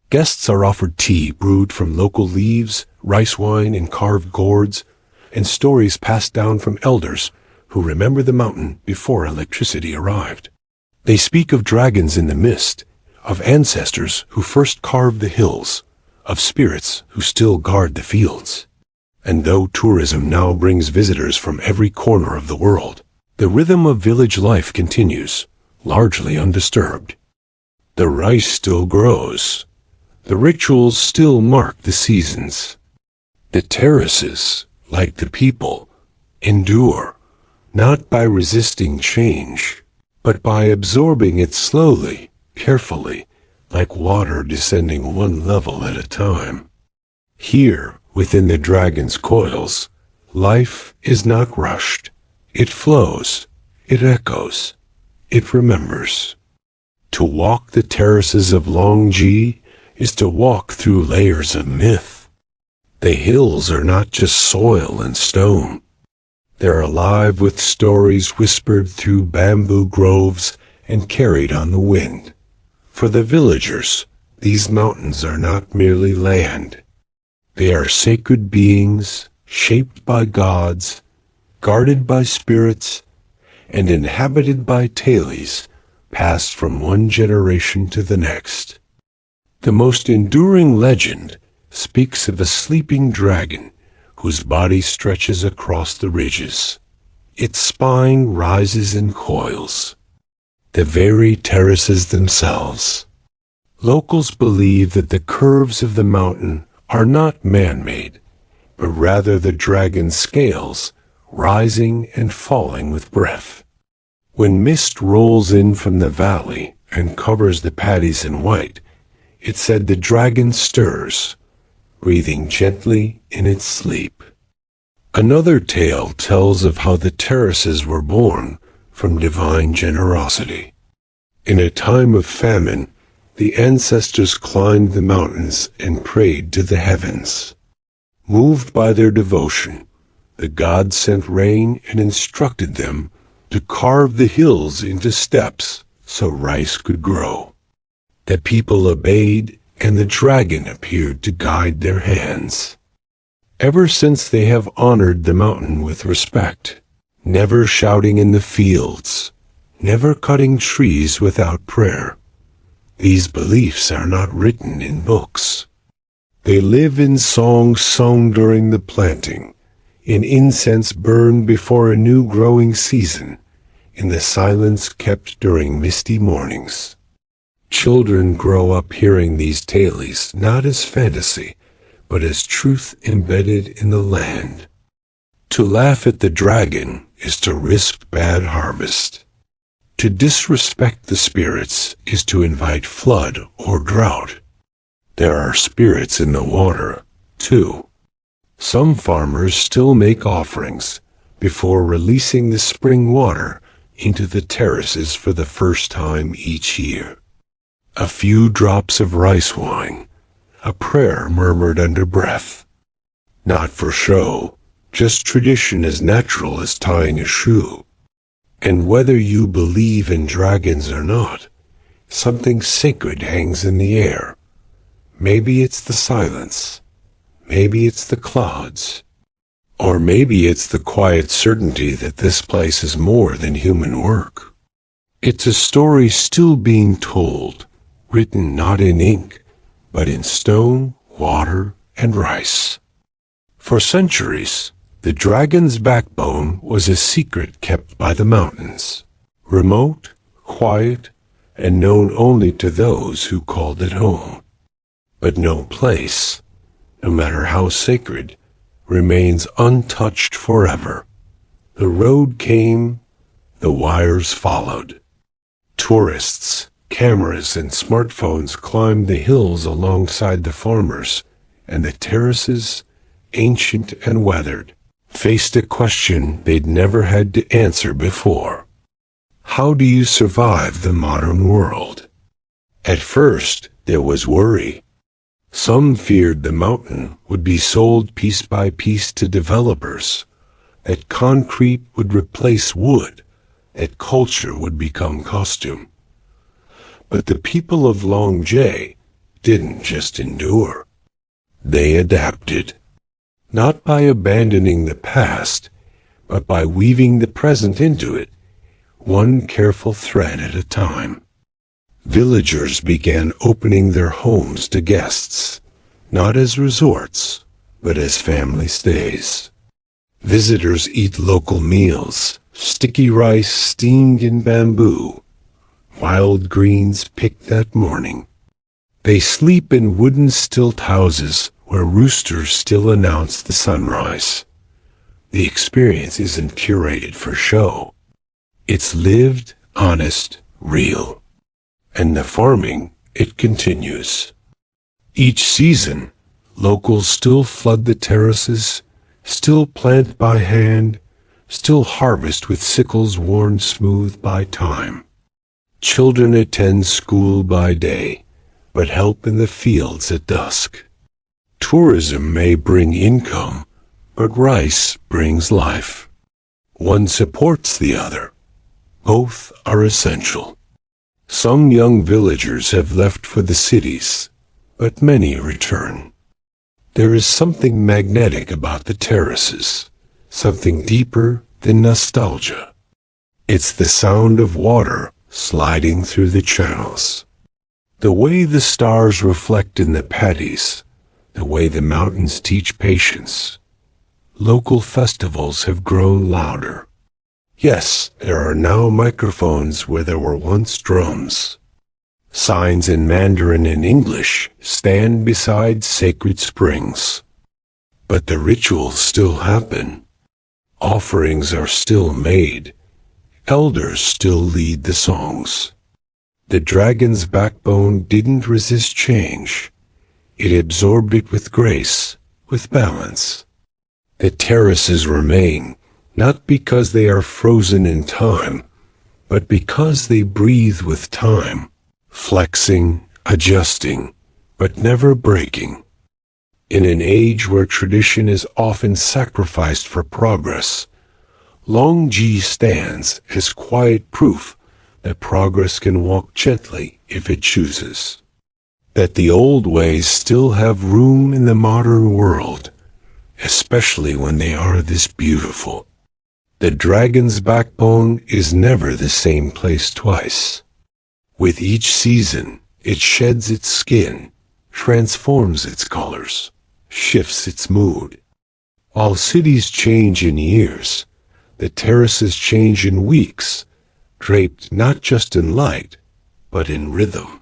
Guests are offered tea brewed from local leaves, rice wine in carved gourds, and stories passed down from elders who remember the mountain before electricity arrived. They speak of dragons in the mist, of ancestors who first carved the hills, of spirits who still guard the fields. And though tourism now brings visitors from every corner of the world, the rhythm of village life continues, largely undisturbed. The rice still grows. The rituals still mark the seasons. The terraces, like the people, endure, not by resisting change, but by absorbing it slowly, carefully, like water descending one level at a time. Here, within the dragon's coils, life is not rushed. It flows, it echoes, it remembers. To walk the terraces of Longji is to walk through layers of myth. The hills are not just soil and stone. They're alive with stories whispered through bamboo groves and carried on the wind. For the villagers, these mountains are not merely land. They are sacred beings, shaped by gods, guarded by spirits, and inhabited by tales passed from one generation to the next. The most enduring legend speaks of a sleeping dragon whose body stretches across the ridges. Its spine rises in coils. The very terraces themselves. Locals believe that the curves of the mountain are not man-made, but rather the dragon's scales rising and falling with breath. When mist rolls in from the valley and covers the paddies in white, it's said the dragon stirs, breathing gently in its sleep. Another tale tells of how the terraces were born from divine generosity. In a time of famine, the ancestors climbed the mountains and prayed to the heavens. Moved by their devotion, the gods sent rain and instructed them to carve the hills into steps so rice could grow. The people obeyed, and the dragon appeared to guide their hands. Ever since they have honored the mountain with respect, never shouting in the fields, never cutting trees without prayer. These beliefs are not written in books. They live in songs sung during the planting, in incense burned before a new growing season, in the silence kept during misty mornings. Children grow up hearing these tales not as fantasy, but as truth embedded in the land. To laugh at the dragon is to risk bad harvest. To disrespect the spirits is to invite flood or drought. There are spirits in the water, too. Some farmers still make offerings before releasing the spring water into the terraces for the first time each year. A few drops of rice wine, a prayer murmured under breath. Not for show, just tradition as natural as tying a shoe. And whether you believe in dragons or not, something sacred hangs in the air. Maybe it's the silence, Maybe it's the clouds. Or maybe it's the quiet certainty that this place is more than human work. It's a story still being told, written not in ink, but in stone, water, and rice. For centuries, the dragon's backbone was a secret kept by the mountains, remote, quiet, and known only to those who called it home. But no place, no matter how sacred, remains untouched forever. The road came, the wires followed. Tourists, cameras, and smartphones climbed the hills alongside the farmers, and the terraces, ancient and weathered, faced a question they'd never had to answer before. How do you survive the modern world? At first, there was worry. Some feared the mountain would be sold piece by piece to developers, that concrete would replace wood, that culture would become costume. But the people of Long Jay didn't just endure. They adapted, not by abandoning the past, but by weaving the present into it, one careful thread at a time. Villagers began opening their homes to guests, not as resorts, but as family stays. Visitors eat local meals, sticky rice steamed in bamboo, wild greens picked that morning. They sleep in wooden stilt houses where roosters still announce the sunrise. The experience isn't curated for show. It's lived, honest, real. And the farming, it continues. Each season, locals still flood the terraces, still plant by hand, still harvest with sickles worn smooth by time. Children attend school by day, but help in the fields at dusk. Tourism may bring income, but rice brings life. One supports the other. Both are essential. Some young villagers have left for the cities, but many return. There is something magnetic about the terraces, something deeper than nostalgia. It's the sound of water sliding through the channels, the way the stars reflect in the paddies, the way the mountains teach patience. Local festivals have grown louder. Yes, there are now microphones where there were once drums. Signs in Mandarin and English stand beside sacred springs. But the rituals still happen. Offerings are still made. Elders still lead the songs. The dragon's backbone didn't resist change. It absorbed it with grace, with balance. The terraces remain, not because they are frozen in time, but because they breathe with time, flexing, adjusting, but never breaking. In an age where tradition is often sacrificed for progress, Long Ji stands as quiet proof that progress can walk gently if it chooses, that the old ways still have room in the modern world, especially when they are this beautiful. The dragon's backbone is never the same place twice. With each season, it sheds its skin, transforms its colors, shifts its mood. While cities change in years, the terraces change in weeks, draped not just in light, but in rhythm.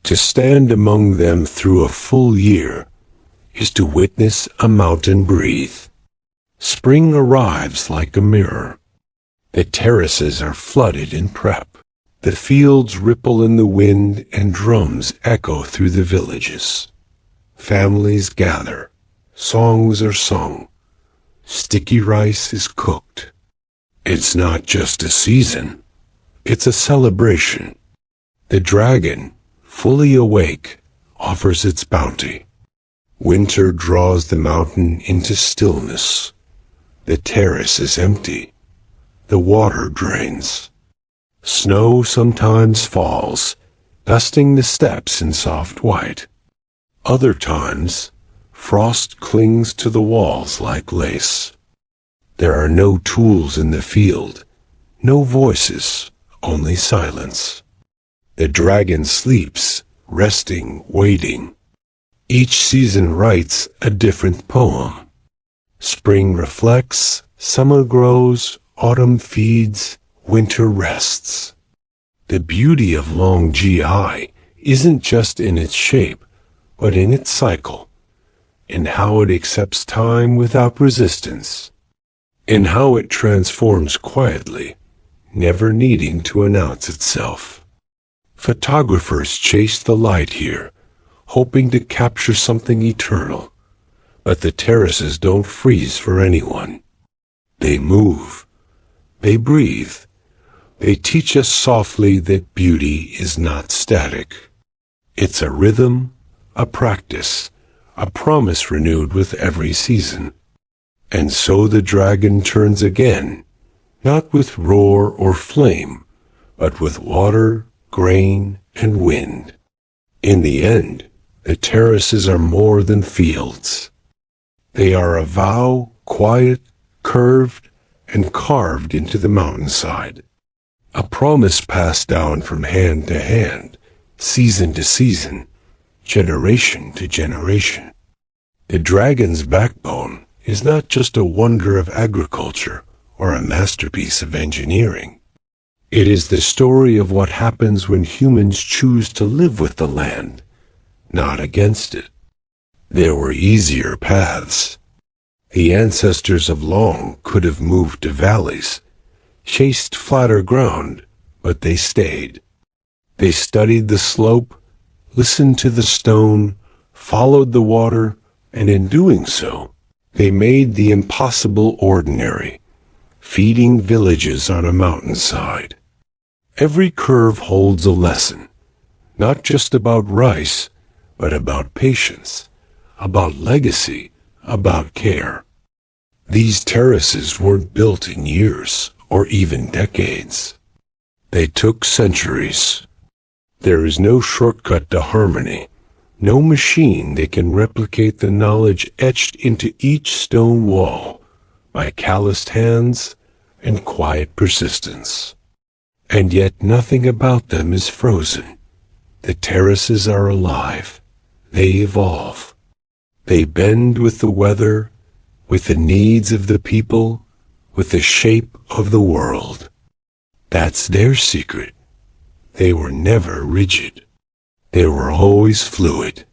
To stand among them through a full year is to witness a mountain breathe. Spring arrives like a mirror. The terraces are flooded in prep. The fields ripple in the wind and drums echo through the villages. Families gather. Songs are sung. Sticky rice is cooked. It's not just a season. It's a celebration. The dragon, fully awake, offers its bounty. Winter draws the mountain into stillness. The terrace is empty. The water drains. Snow sometimes falls, dusting the steps in soft white. Other times, Frost clings to the walls like lace. There are no tools in the field, no voices, only silence. The dragon sleeps, resting, waiting. Each season writes a different poem. Spring reflects, summer grows, autumn feeds, winter rests. The beauty of long GI isn't just in its shape, but in its cycle, in how it accepts time without resistance, in how it transforms quietly, never needing to announce itself. Photographers chase the light here, hoping to capture something eternal, but the terraces don't freeze for anyone. They move, they breathe, they teach us softly that beauty is not static. It's a rhythm, a practice, a promise renewed with every season. And so the dragon turns again, not with roar or flame, but with water, grain, and wind. In the end, the terraces are more than fields. They are a vow, quiet, curved, and carved into the mountainside. A promise passed down from hand to hand, season to season, generation to generation. The dragon's backbone is not just a wonder of agriculture or a masterpiece of engineering. It is the story of what happens when humans choose to live with the land, not against it. There were easier paths. The ancestors of long could have moved to valleys, chased flatter ground, but they stayed. They studied the slope, listened to the stone, followed the water, and in doing so, they made the impossible ordinary, feeding villages on a mountainside. Every curve holds a lesson, not just about rice, but about patience, about legacy, about care. These terraces weren't built in years or even decades. They took centuries. There is no shortcut to harmony, no machine that can replicate the knowledge etched into each stone wall by calloused hands and quiet persistence. And yet nothing about them is frozen. The terraces are alive. They evolve. They bend with the weather, with the needs of the people, with the shape of the world. That's their secret. They were never rigid. They were always fluid.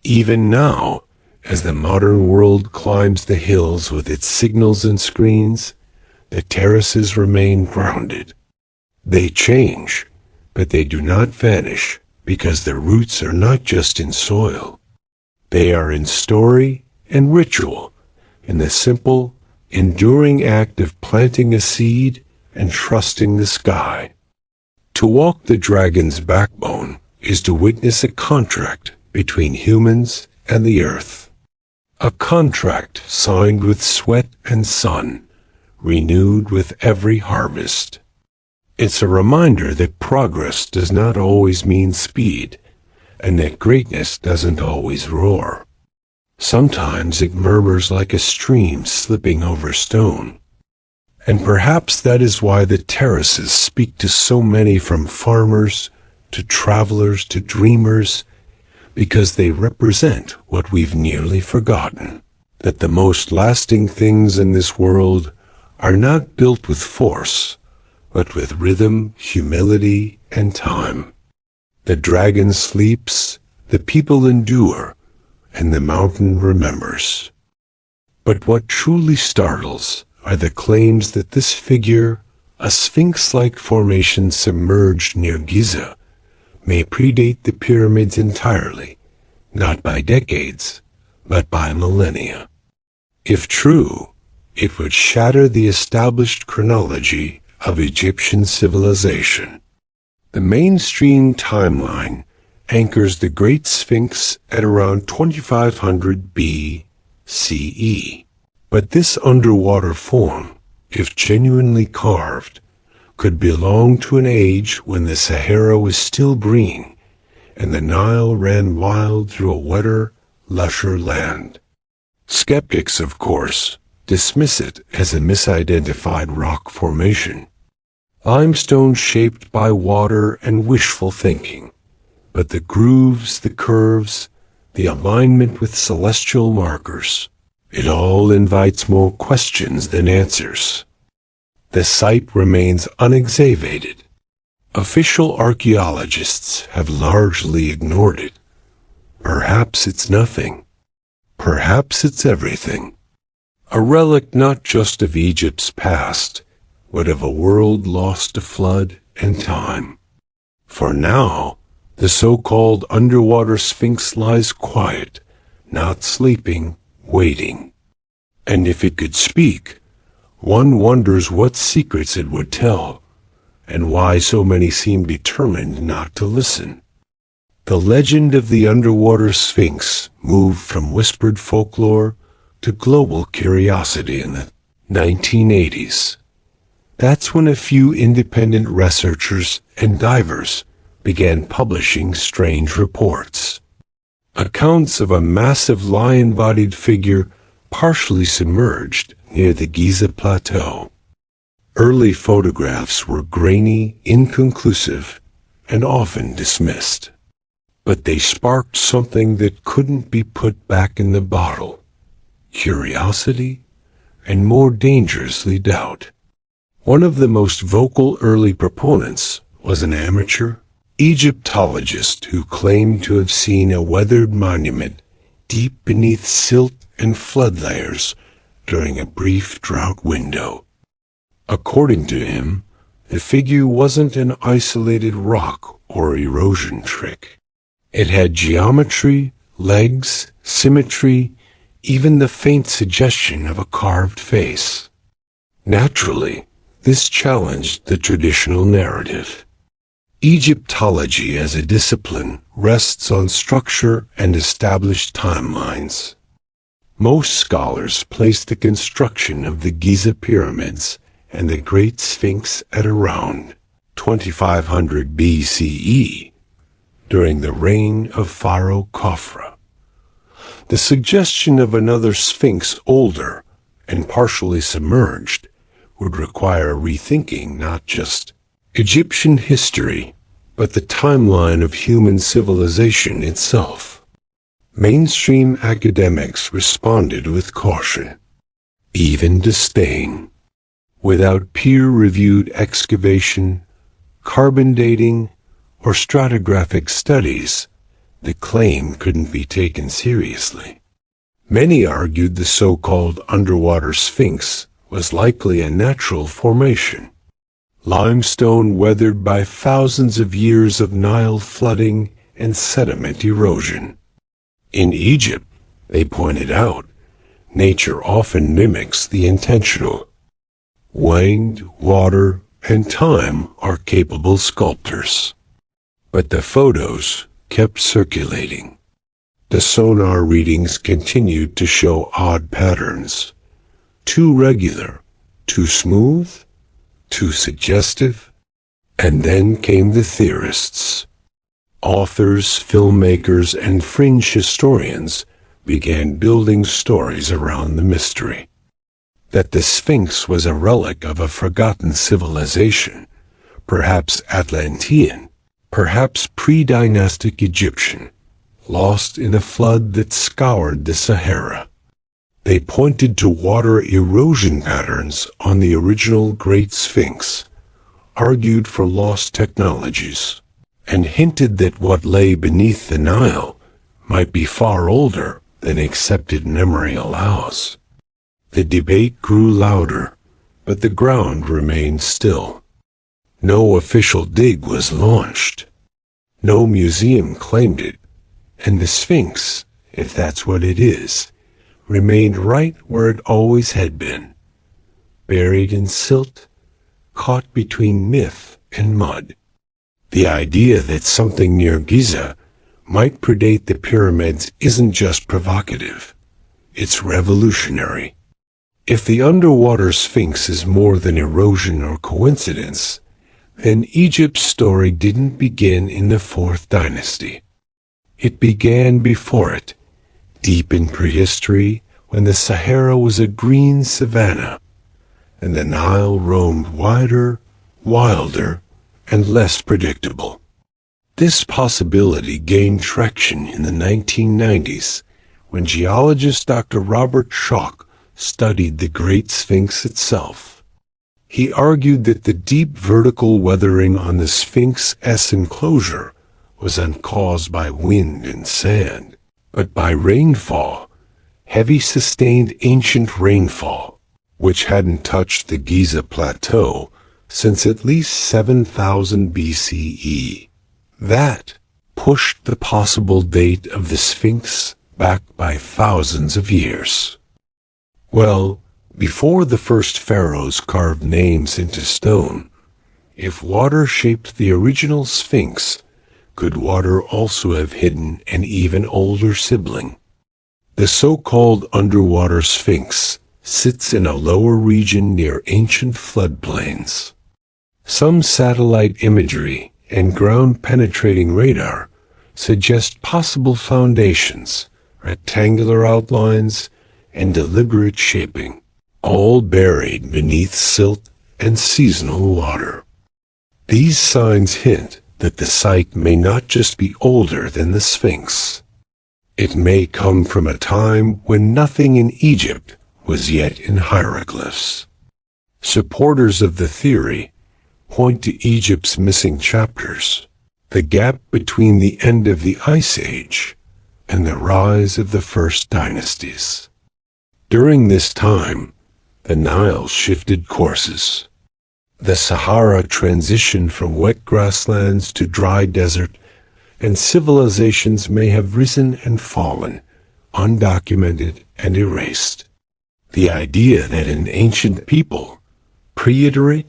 Even now, as the modern world climbs the hills with its signals and screens, the terraces remain grounded. They change, but they do not vanish because their roots are not just in soil. They are in story and ritual, in the simple, enduring act of planting a seed and trusting the sky. To walk the dragon's backbone is to witness a contract between humans and the earth. A contract signed with sweat and sun, renewed with every harvest. It's a reminder that progress does not always mean speed, and that greatness doesn't always roar. Sometimes it murmurs like a stream slipping over stone. And perhaps that is why the terraces speak to so many, from farmers to travelers to dreamers, because they represent what we've nearly forgotten, that the most lasting things in this world are not built with force, but with rhythm, humility, and time. The dragon sleeps, the people endure, and the mountain remembers. But what truly startles are the claims that this figure, a sphinx-like formation submerged near Giza, may predate the pyramids entirely, not by decades, but by millennia. If true, it would shatter the established chronology of Egyptian civilization. The mainstream timeline anchors the Great Sphinx at around 2500 BCE. But this underwater form, if genuinely carved, could belong to an age when the Sahara was still green and the Nile ran wild through a wetter, lusher land. Skeptics, of course, dismiss it as a misidentified rock formation, limestone shaped by water and wishful thinking. But the grooves, the curves, the alignment with celestial markers, it all invites more questions than answers. The site remains unexcavated. Official archaeologists have largely ignored it. Perhaps it's nothing. Perhaps it's everything. A relic not just of Egypt's past, but of a world lost to flood and time. For now, the so-called underwater Sphinx lies quiet, not sleeping, waiting. And if it could speak, one wonders what secrets it would tell, and why so many seem determined not to listen. The legend of the underwater Sphinx moved from whispered folklore to global curiosity in the 1980s. That's when a few independent researchers and divers began publishing strange reports. Accounts of a massive lion-bodied figure partially submerged near the Giza Plateau. Early photographs were grainy, inconclusive, and often dismissed. But they sparked something that couldn't be put back in the bottle: curiosity, and more dangerously, doubt. One of the most vocal early proponents was an amateur Egyptologist who claimed to have seen a weathered monument deep beneath silt and flood layers during a brief drought window. According to him, the figure wasn't an isolated rock or erosion trick. It had geometry, legs, symmetry, even the faint suggestion of a carved face. Naturally, this challenged the traditional narrative. Egyptology as a discipline rests on structure and established timelines. Most scholars place the construction of the Giza pyramids and the Great Sphinx at around 2500 BCE, during the reign of Pharaoh Khafra. The suggestion of another Sphinx older and partially submerged would require rethinking not just Egyptian history, but the timeline of human civilization itself. Mainstream academics responded with caution, even disdain. Without peer-reviewed excavation, carbon dating, or stratigraphic studies, the claim couldn't be taken seriously. Many argued the so-called underwater Sphinx was likely a natural formation, limestone weathered by thousands of years of Nile flooding and sediment erosion. In Egypt, they pointed out, nature often mimics the intentional. Wind, water, and time are capable sculptors. But the photos kept circulating. The sonar readings continued to show odd patterns. Too regular, too smooth, too suggestive. And then came the theorists. Authors, filmmakers, and fringe historians began building stories around the mystery. That the Sphinx was a relic of a forgotten civilization, perhaps Atlantean, perhaps pre-dynastic Egyptian, lost in a flood that scoured the Sahara. They pointed to water erosion patterns on the original Great Sphinx, argued for lost technologies, and hinted that what lay beneath the Nile might be far older than accepted memory allows. The debate grew louder, but the ground remained still. No official dig was launched. No museum claimed it, and the Sphinx, if that's what it is, remained right where it always had been, buried in silt, caught between myth and mud. The idea that something near Giza might predate the pyramids isn't just provocative, it's revolutionary. If the underwater Sphinx is more than erosion or coincidence, then Egypt's story didn't begin in the 4th dynasty. It began before it, deep in prehistory when the Sahara was a green savanna, and the Nile roamed wider, wilder, and less predictable. This possibility gained traction in the 1990s when geologist Dr. Robert Schoch studied the Great Sphinx itself. He argued that the deep vertical weathering on the Sphinx's enclosure was uncaused by wind and sand, but by rainfall, heavy sustained ancient rainfall, which hadn't touched the Giza Plateau since at least 7000 BCE. That pushed the possible date of the Sphinx back by thousands of years. Well, before the first pharaohs carved names into stone, if water shaped the original Sphinx, could water also have hidden an even older sibling? The so-called underwater Sphinx sits in a lower region near ancient floodplains. Some satellite imagery and ground-penetrating radar suggest possible foundations, rectangular outlines, and deliberate shaping, all buried beneath silt and seasonal water. These signs hint that the site may not just be older than the Sphinx. It may come from a time when nothing in Egypt was yet in hieroglyphs. Supporters of the theory point to Egypt's missing chapters, the gap between the end of the Ice Age and the rise of the first dynasties. During this time, the Nile shifted courses. The Sahara transitioned from wet grasslands to dry desert, and civilizations may have risen and fallen, undocumented and erased. The idea that an ancient people, pre-Hiterate,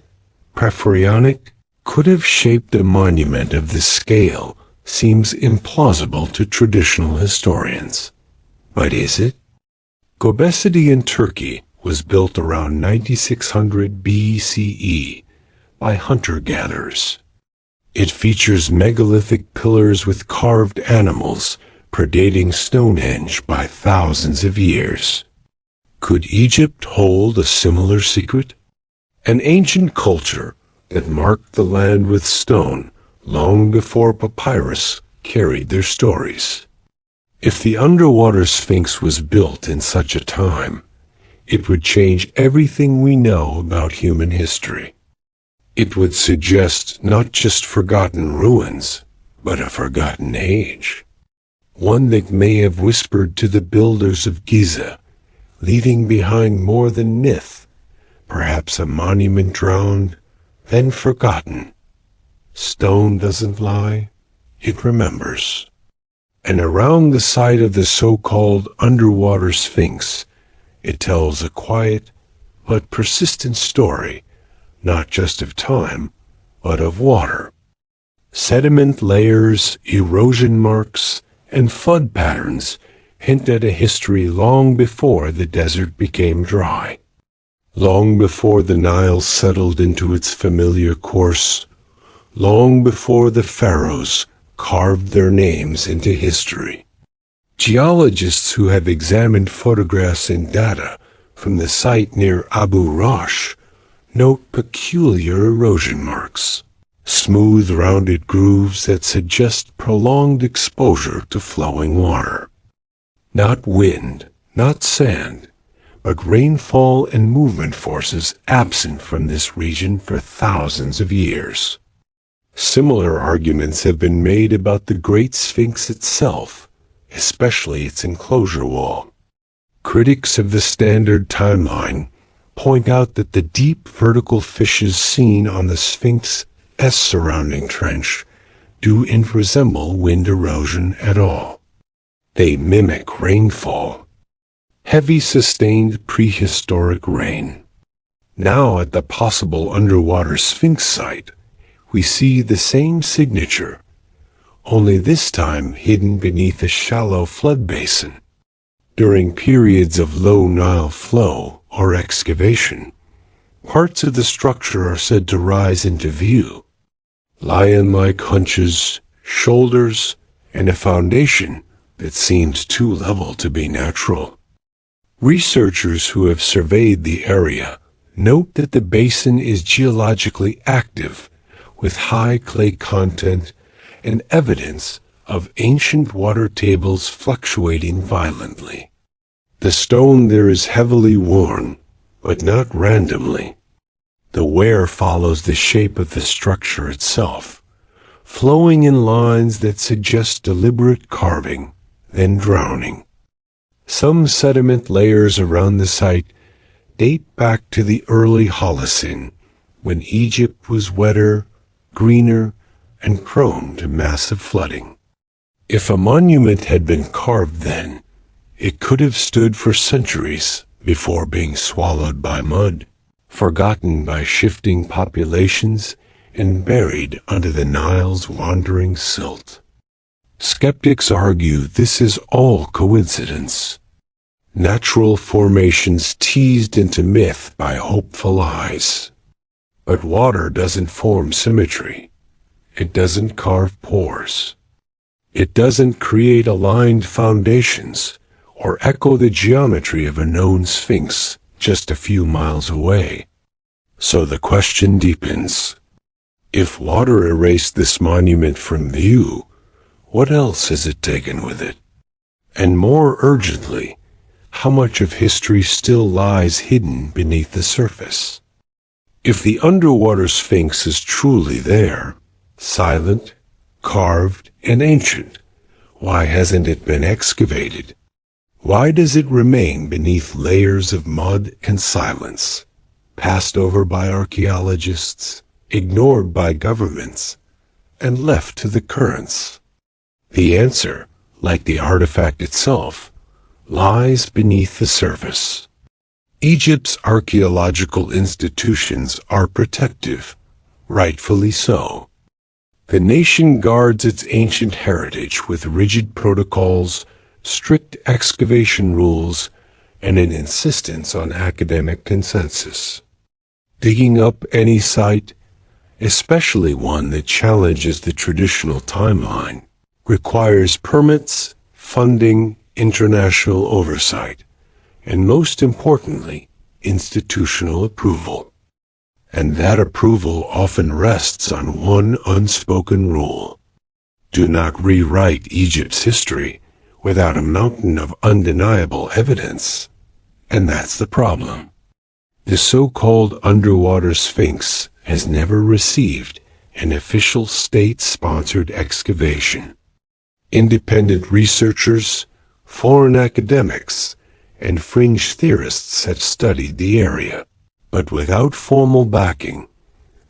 Pre-Pharaonic, could have shaped a monument of this scale seems implausible to traditional historians. But is it? Göbekli in Turkey was built around 9600 BCE by hunter-gatherers. It features megalithic pillars with carved animals predating Stonehenge by thousands of years. Could Egypt hold a similar secret? An ancient culture that marked the land with stone long before papyrus carried their stories. If the underwater Sphinx was built in such a time, it would change everything we know about human history. It would suggest not just forgotten ruins, but a forgotten age. One that may have whispered to the builders of Giza, leaving behind more than myth, perhaps a monument drowned, then forgotten. Stone doesn't lie, it remembers. And around the site of the so-called underwater Sphinx, it tells a quiet but persistent story, not just of time, but of water. Sediment layers, erosion marks, and flood patterns hint at a history long before the desert became dry. Long before the Nile settled into its familiar course, long before the pharaohs carved their names into history. Geologists who have examined photographs and data from the site near Abu Rosh note peculiar erosion marks, smooth rounded grooves that suggest prolonged exposure to flowing water. Not wind, not sand, but rainfall and movement forces absent from this region for thousands of years. Similar arguments have been made about the Great Sphinx itself, especially its enclosure wall. Critics of the standard timeline point out that the deep vertical fissures seen on the Sphinx's surrounding trench don't resemble wind erosion at all. They mimic rainfall, heavy sustained prehistoric rain. Now at the possible underwater Sphinx site, we see the same signature, only this time hidden beneath a shallow flood basin. During periods of low Nile flow or excavation, parts of the structure are said to rise into view. Lion-like hunches, shoulders, and a foundation that seems too level to be natural. Researchers who have surveyed the area note that the basin is geologically active, with high clay content and evidence of ancient water tables fluctuating violently. The stone there is heavily worn, but not randomly. The wear follows the shape of the structure itself, flowing in lines that suggest deliberate carving, then drowning. Some sediment layers around the site date back to the early Holocene, when Egypt was wetter, greener, and prone to massive flooding. If a monument had been carved then, it could have stood for centuries before being swallowed by mud, forgotten by shifting populations, and buried under the Nile's wandering silt. Skeptics argue this is all coincidence. Natural formations teased into myth by hopeful eyes. But water doesn't form symmetry. It doesn't carve pores. It doesn't create aligned foundations or echo the geometry of a known sphinx just a few miles away. So the question deepens. If water erased this monument from view, what else has it taken with it? And more urgently, how much of history still lies hidden beneath the surface? If the underwater sphinx is truly there, silent, carved, and ancient, why hasn't it been excavated? Why does it remain beneath layers of mud and silence, passed over by archaeologists, ignored by governments, and left to the currents? The answer, like the artifact itself, lies beneath the surface. Egypt's archaeological institutions are protective, rightfully so. The nation guards its ancient heritage with rigid protocols, strict excavation rules, and an insistence on academic consensus. Digging up any site, especially one that challenges the traditional timeline, requires permits, funding, international oversight, and most importantly, institutional approval. And that approval often rests on one unspoken rule. Do not rewrite Egypt's history without a mountain of undeniable evidence. And that's the problem. The so-called underwater sphinx has never received an official state-sponsored excavation. Independent researchers, foreign academics, and fringe theorists have studied the area, but without formal backing,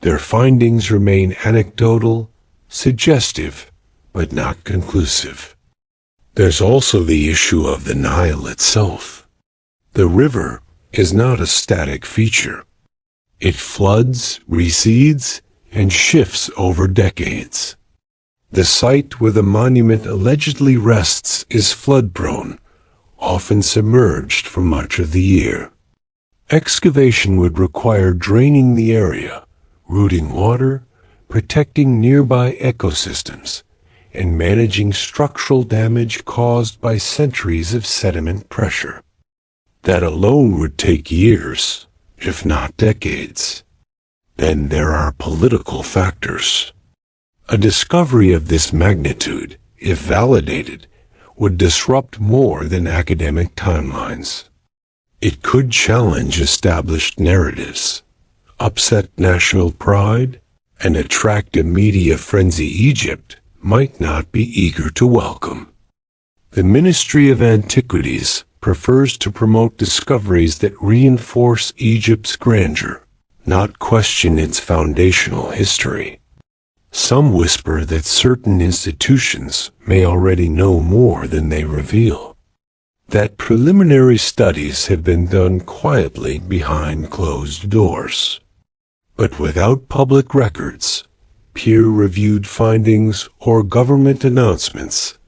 their findings remain anecdotal, suggestive, but not conclusive. There's also the issue of the Nile itself. The river is not a static feature. It floods, recedes, and shifts over decades. The site where the monument allegedly rests is flood-prone, often submerged for much of the year. Excavation would require draining the area, routing water, protecting nearby ecosystems, and managing structural damage caused by centuries of sediment pressure. That alone would take years, if not decades. Then there are political factors. A discovery of this magnitude, if validated, would disrupt more than academic timelines. It could challenge established narratives, upset national pride, and attract a media frenzy Egypt might not be eager to welcome. The Ministry of Antiquities prefers to promote discoveries that reinforce Egypt's grandeur, not question its foundational history. Some whisper that certain institutions may already know more than they reveal, that preliminary studies have been done quietly behind closed doors. But without public records, peer-reviewed findings, or government announcements,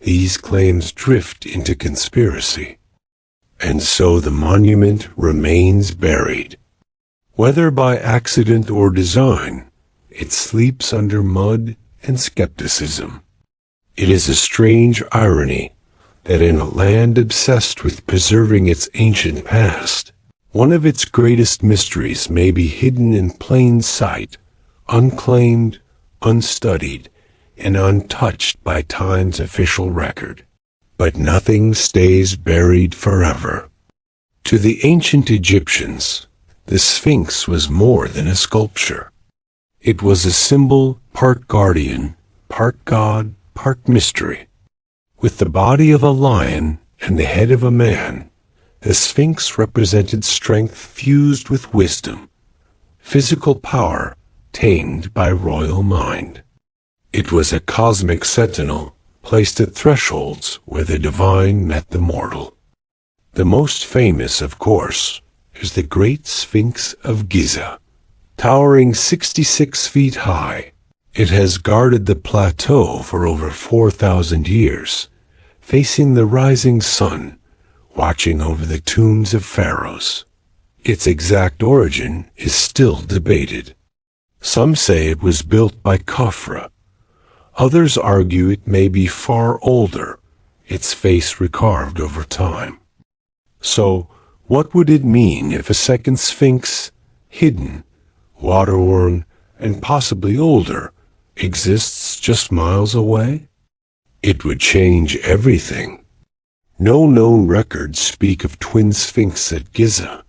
these claims drift into conspiracy. And so the monument remains buried. Whether by accident or design, it sleeps under mud and skepticism. It is a strange irony that in a land obsessed with preserving its ancient past, one of its greatest mysteries may be hidden in plain sight, unclaimed, unstudied, and untouched by time's official record. But nothing stays buried forever. To the ancient Egyptians, the Sphinx was more than a sculpture. It was a symbol, part guardian, part god, part mystery. With the body of a lion and the head of a man, the Sphinx represented strength fused with wisdom, physical power tamed by royal mind. It was a cosmic sentinel placed at thresholds where the divine met the mortal. The most famous, of course, is the Great Sphinx of Giza. Towering 66 feet high, it has guarded the plateau for over 4,000 years, facing the rising sun, watching over the tombs of pharaohs. Its exact origin is still debated. Some say it was built by Khafra. Others argue it may be far older, its face recarved over time. So, what would it mean if a second Sphinx, hidden, water-worn, and possibly older, exists just miles away? It would change everything. No known records speak of twin Sphinx at Giza.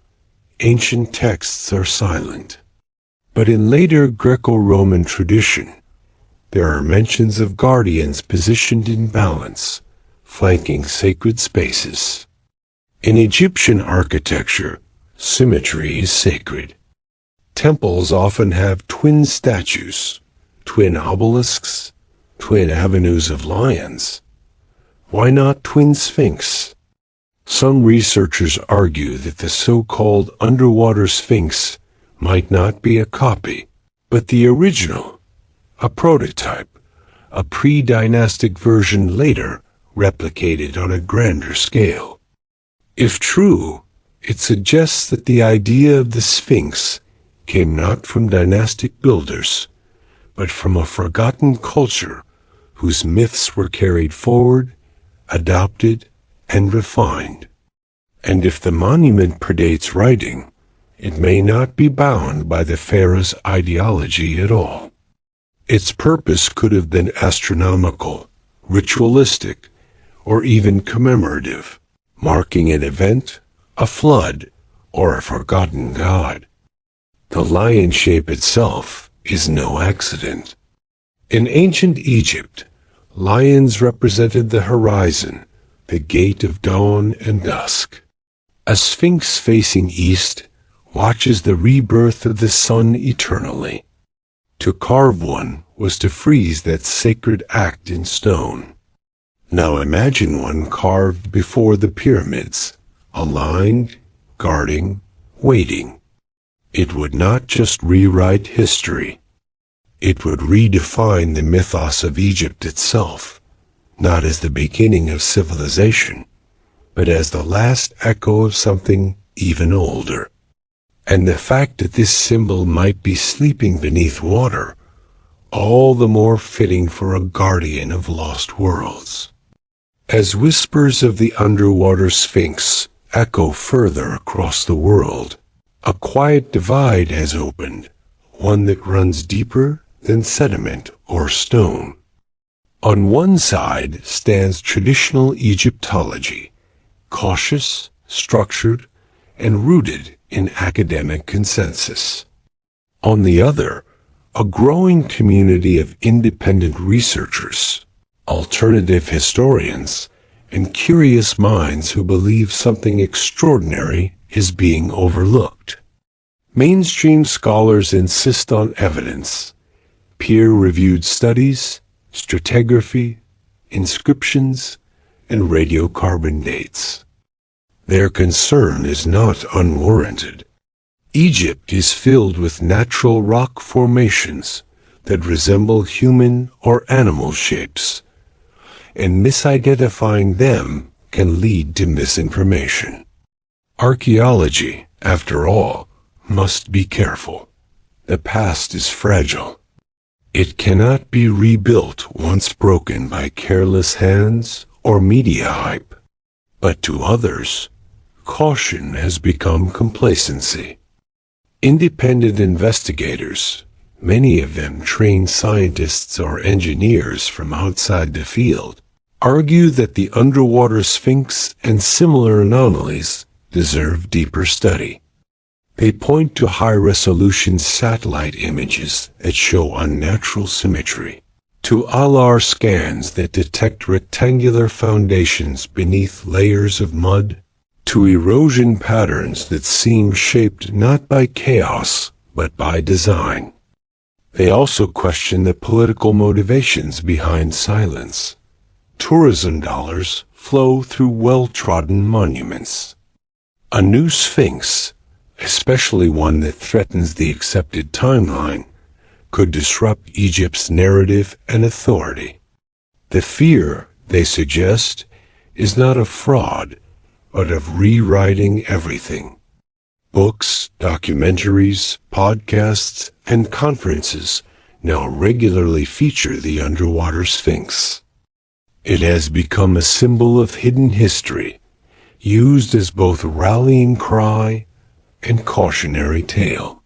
Ancient texts are silent. But in later Greco-Roman tradition, there are mentions of guardians positioned in balance, flanking sacred spaces. In Egyptian architecture, symmetry is sacred. Temples often have twin statues, twin obelisks, twin avenues of lions. Why not twin Sphinx? Some researchers argue that the so-called underwater Sphinx might not be a copy, but the original, a prototype, a pre-dynastic version later replicated on a grander scale. If true, it suggests that the idea of the Sphinx came not from dynastic builders, but from a forgotten culture whose myths were carried forward, adopted, and refined. And if the monument predates writing, it may not be bound by the pharaoh's ideology at all. Its purpose could have been astronomical, ritualistic, or even commemorative, marking an event, a flood, or a forgotten god. The lion shape itself is no accident. In ancient Egypt, lions represented the horizon, the gate of dawn and dusk. A sphinx facing east watches the rebirth of the sun eternally. To carve one was to freeze that sacred act in stone. Now imagine one carved before the pyramids, aligned, guarding, waiting. It would not just rewrite history. It would redefine the mythos of Egypt itself, not as the beginning of civilization, but as the last echo of something even older. And the fact that this symbol might be sleeping beneath water, all the more fitting for a guardian of lost worlds. As whispers of the underwater Sphinx echo further across the world, a quiet divide has opened, one that runs deeper than sediment or stone. On one side stands traditional Egyptology, cautious, structured, and rooted in academic consensus. On the other, a growing community of independent researchers, alternative historians, and curious minds who believe something extraordinary is being overlooked. Mainstream scholars insist on evidence, peer-reviewed studies, stratigraphy, inscriptions, and radiocarbon dates. Their concern is not unwarranted. Egypt is filled with natural rock formations that resemble human or animal shapes, and misidentifying them can lead to misinformation. Archaeology, after all, must be careful. The past is fragile. It cannot be rebuilt once broken by careless hands or media hype. But to others, caution has become complacency. Independent investigators, many of them trained scientists or engineers from outside the field, argue that the underwater sphinx and similar anomalies deserve deeper study. They point to high-resolution satellite images that show unnatural symmetry, to LR scans that detect rectangular foundations beneath layers of mud, to erosion patterns that seem shaped not by chaos, but by design. They also question the political motivations behind silence. Tourism dollars flow through well-trodden monuments. A new sphinx, especially one that threatens the accepted timeline, could disrupt Egypt's narrative and authority. The fear, they suggest, is not of fraud, but of rewriting everything. Books, documentaries, podcasts, and conferences now regularly feature the underwater sphinx. It has become a symbol of hidden history, used as both rallying cry and cautionary tale.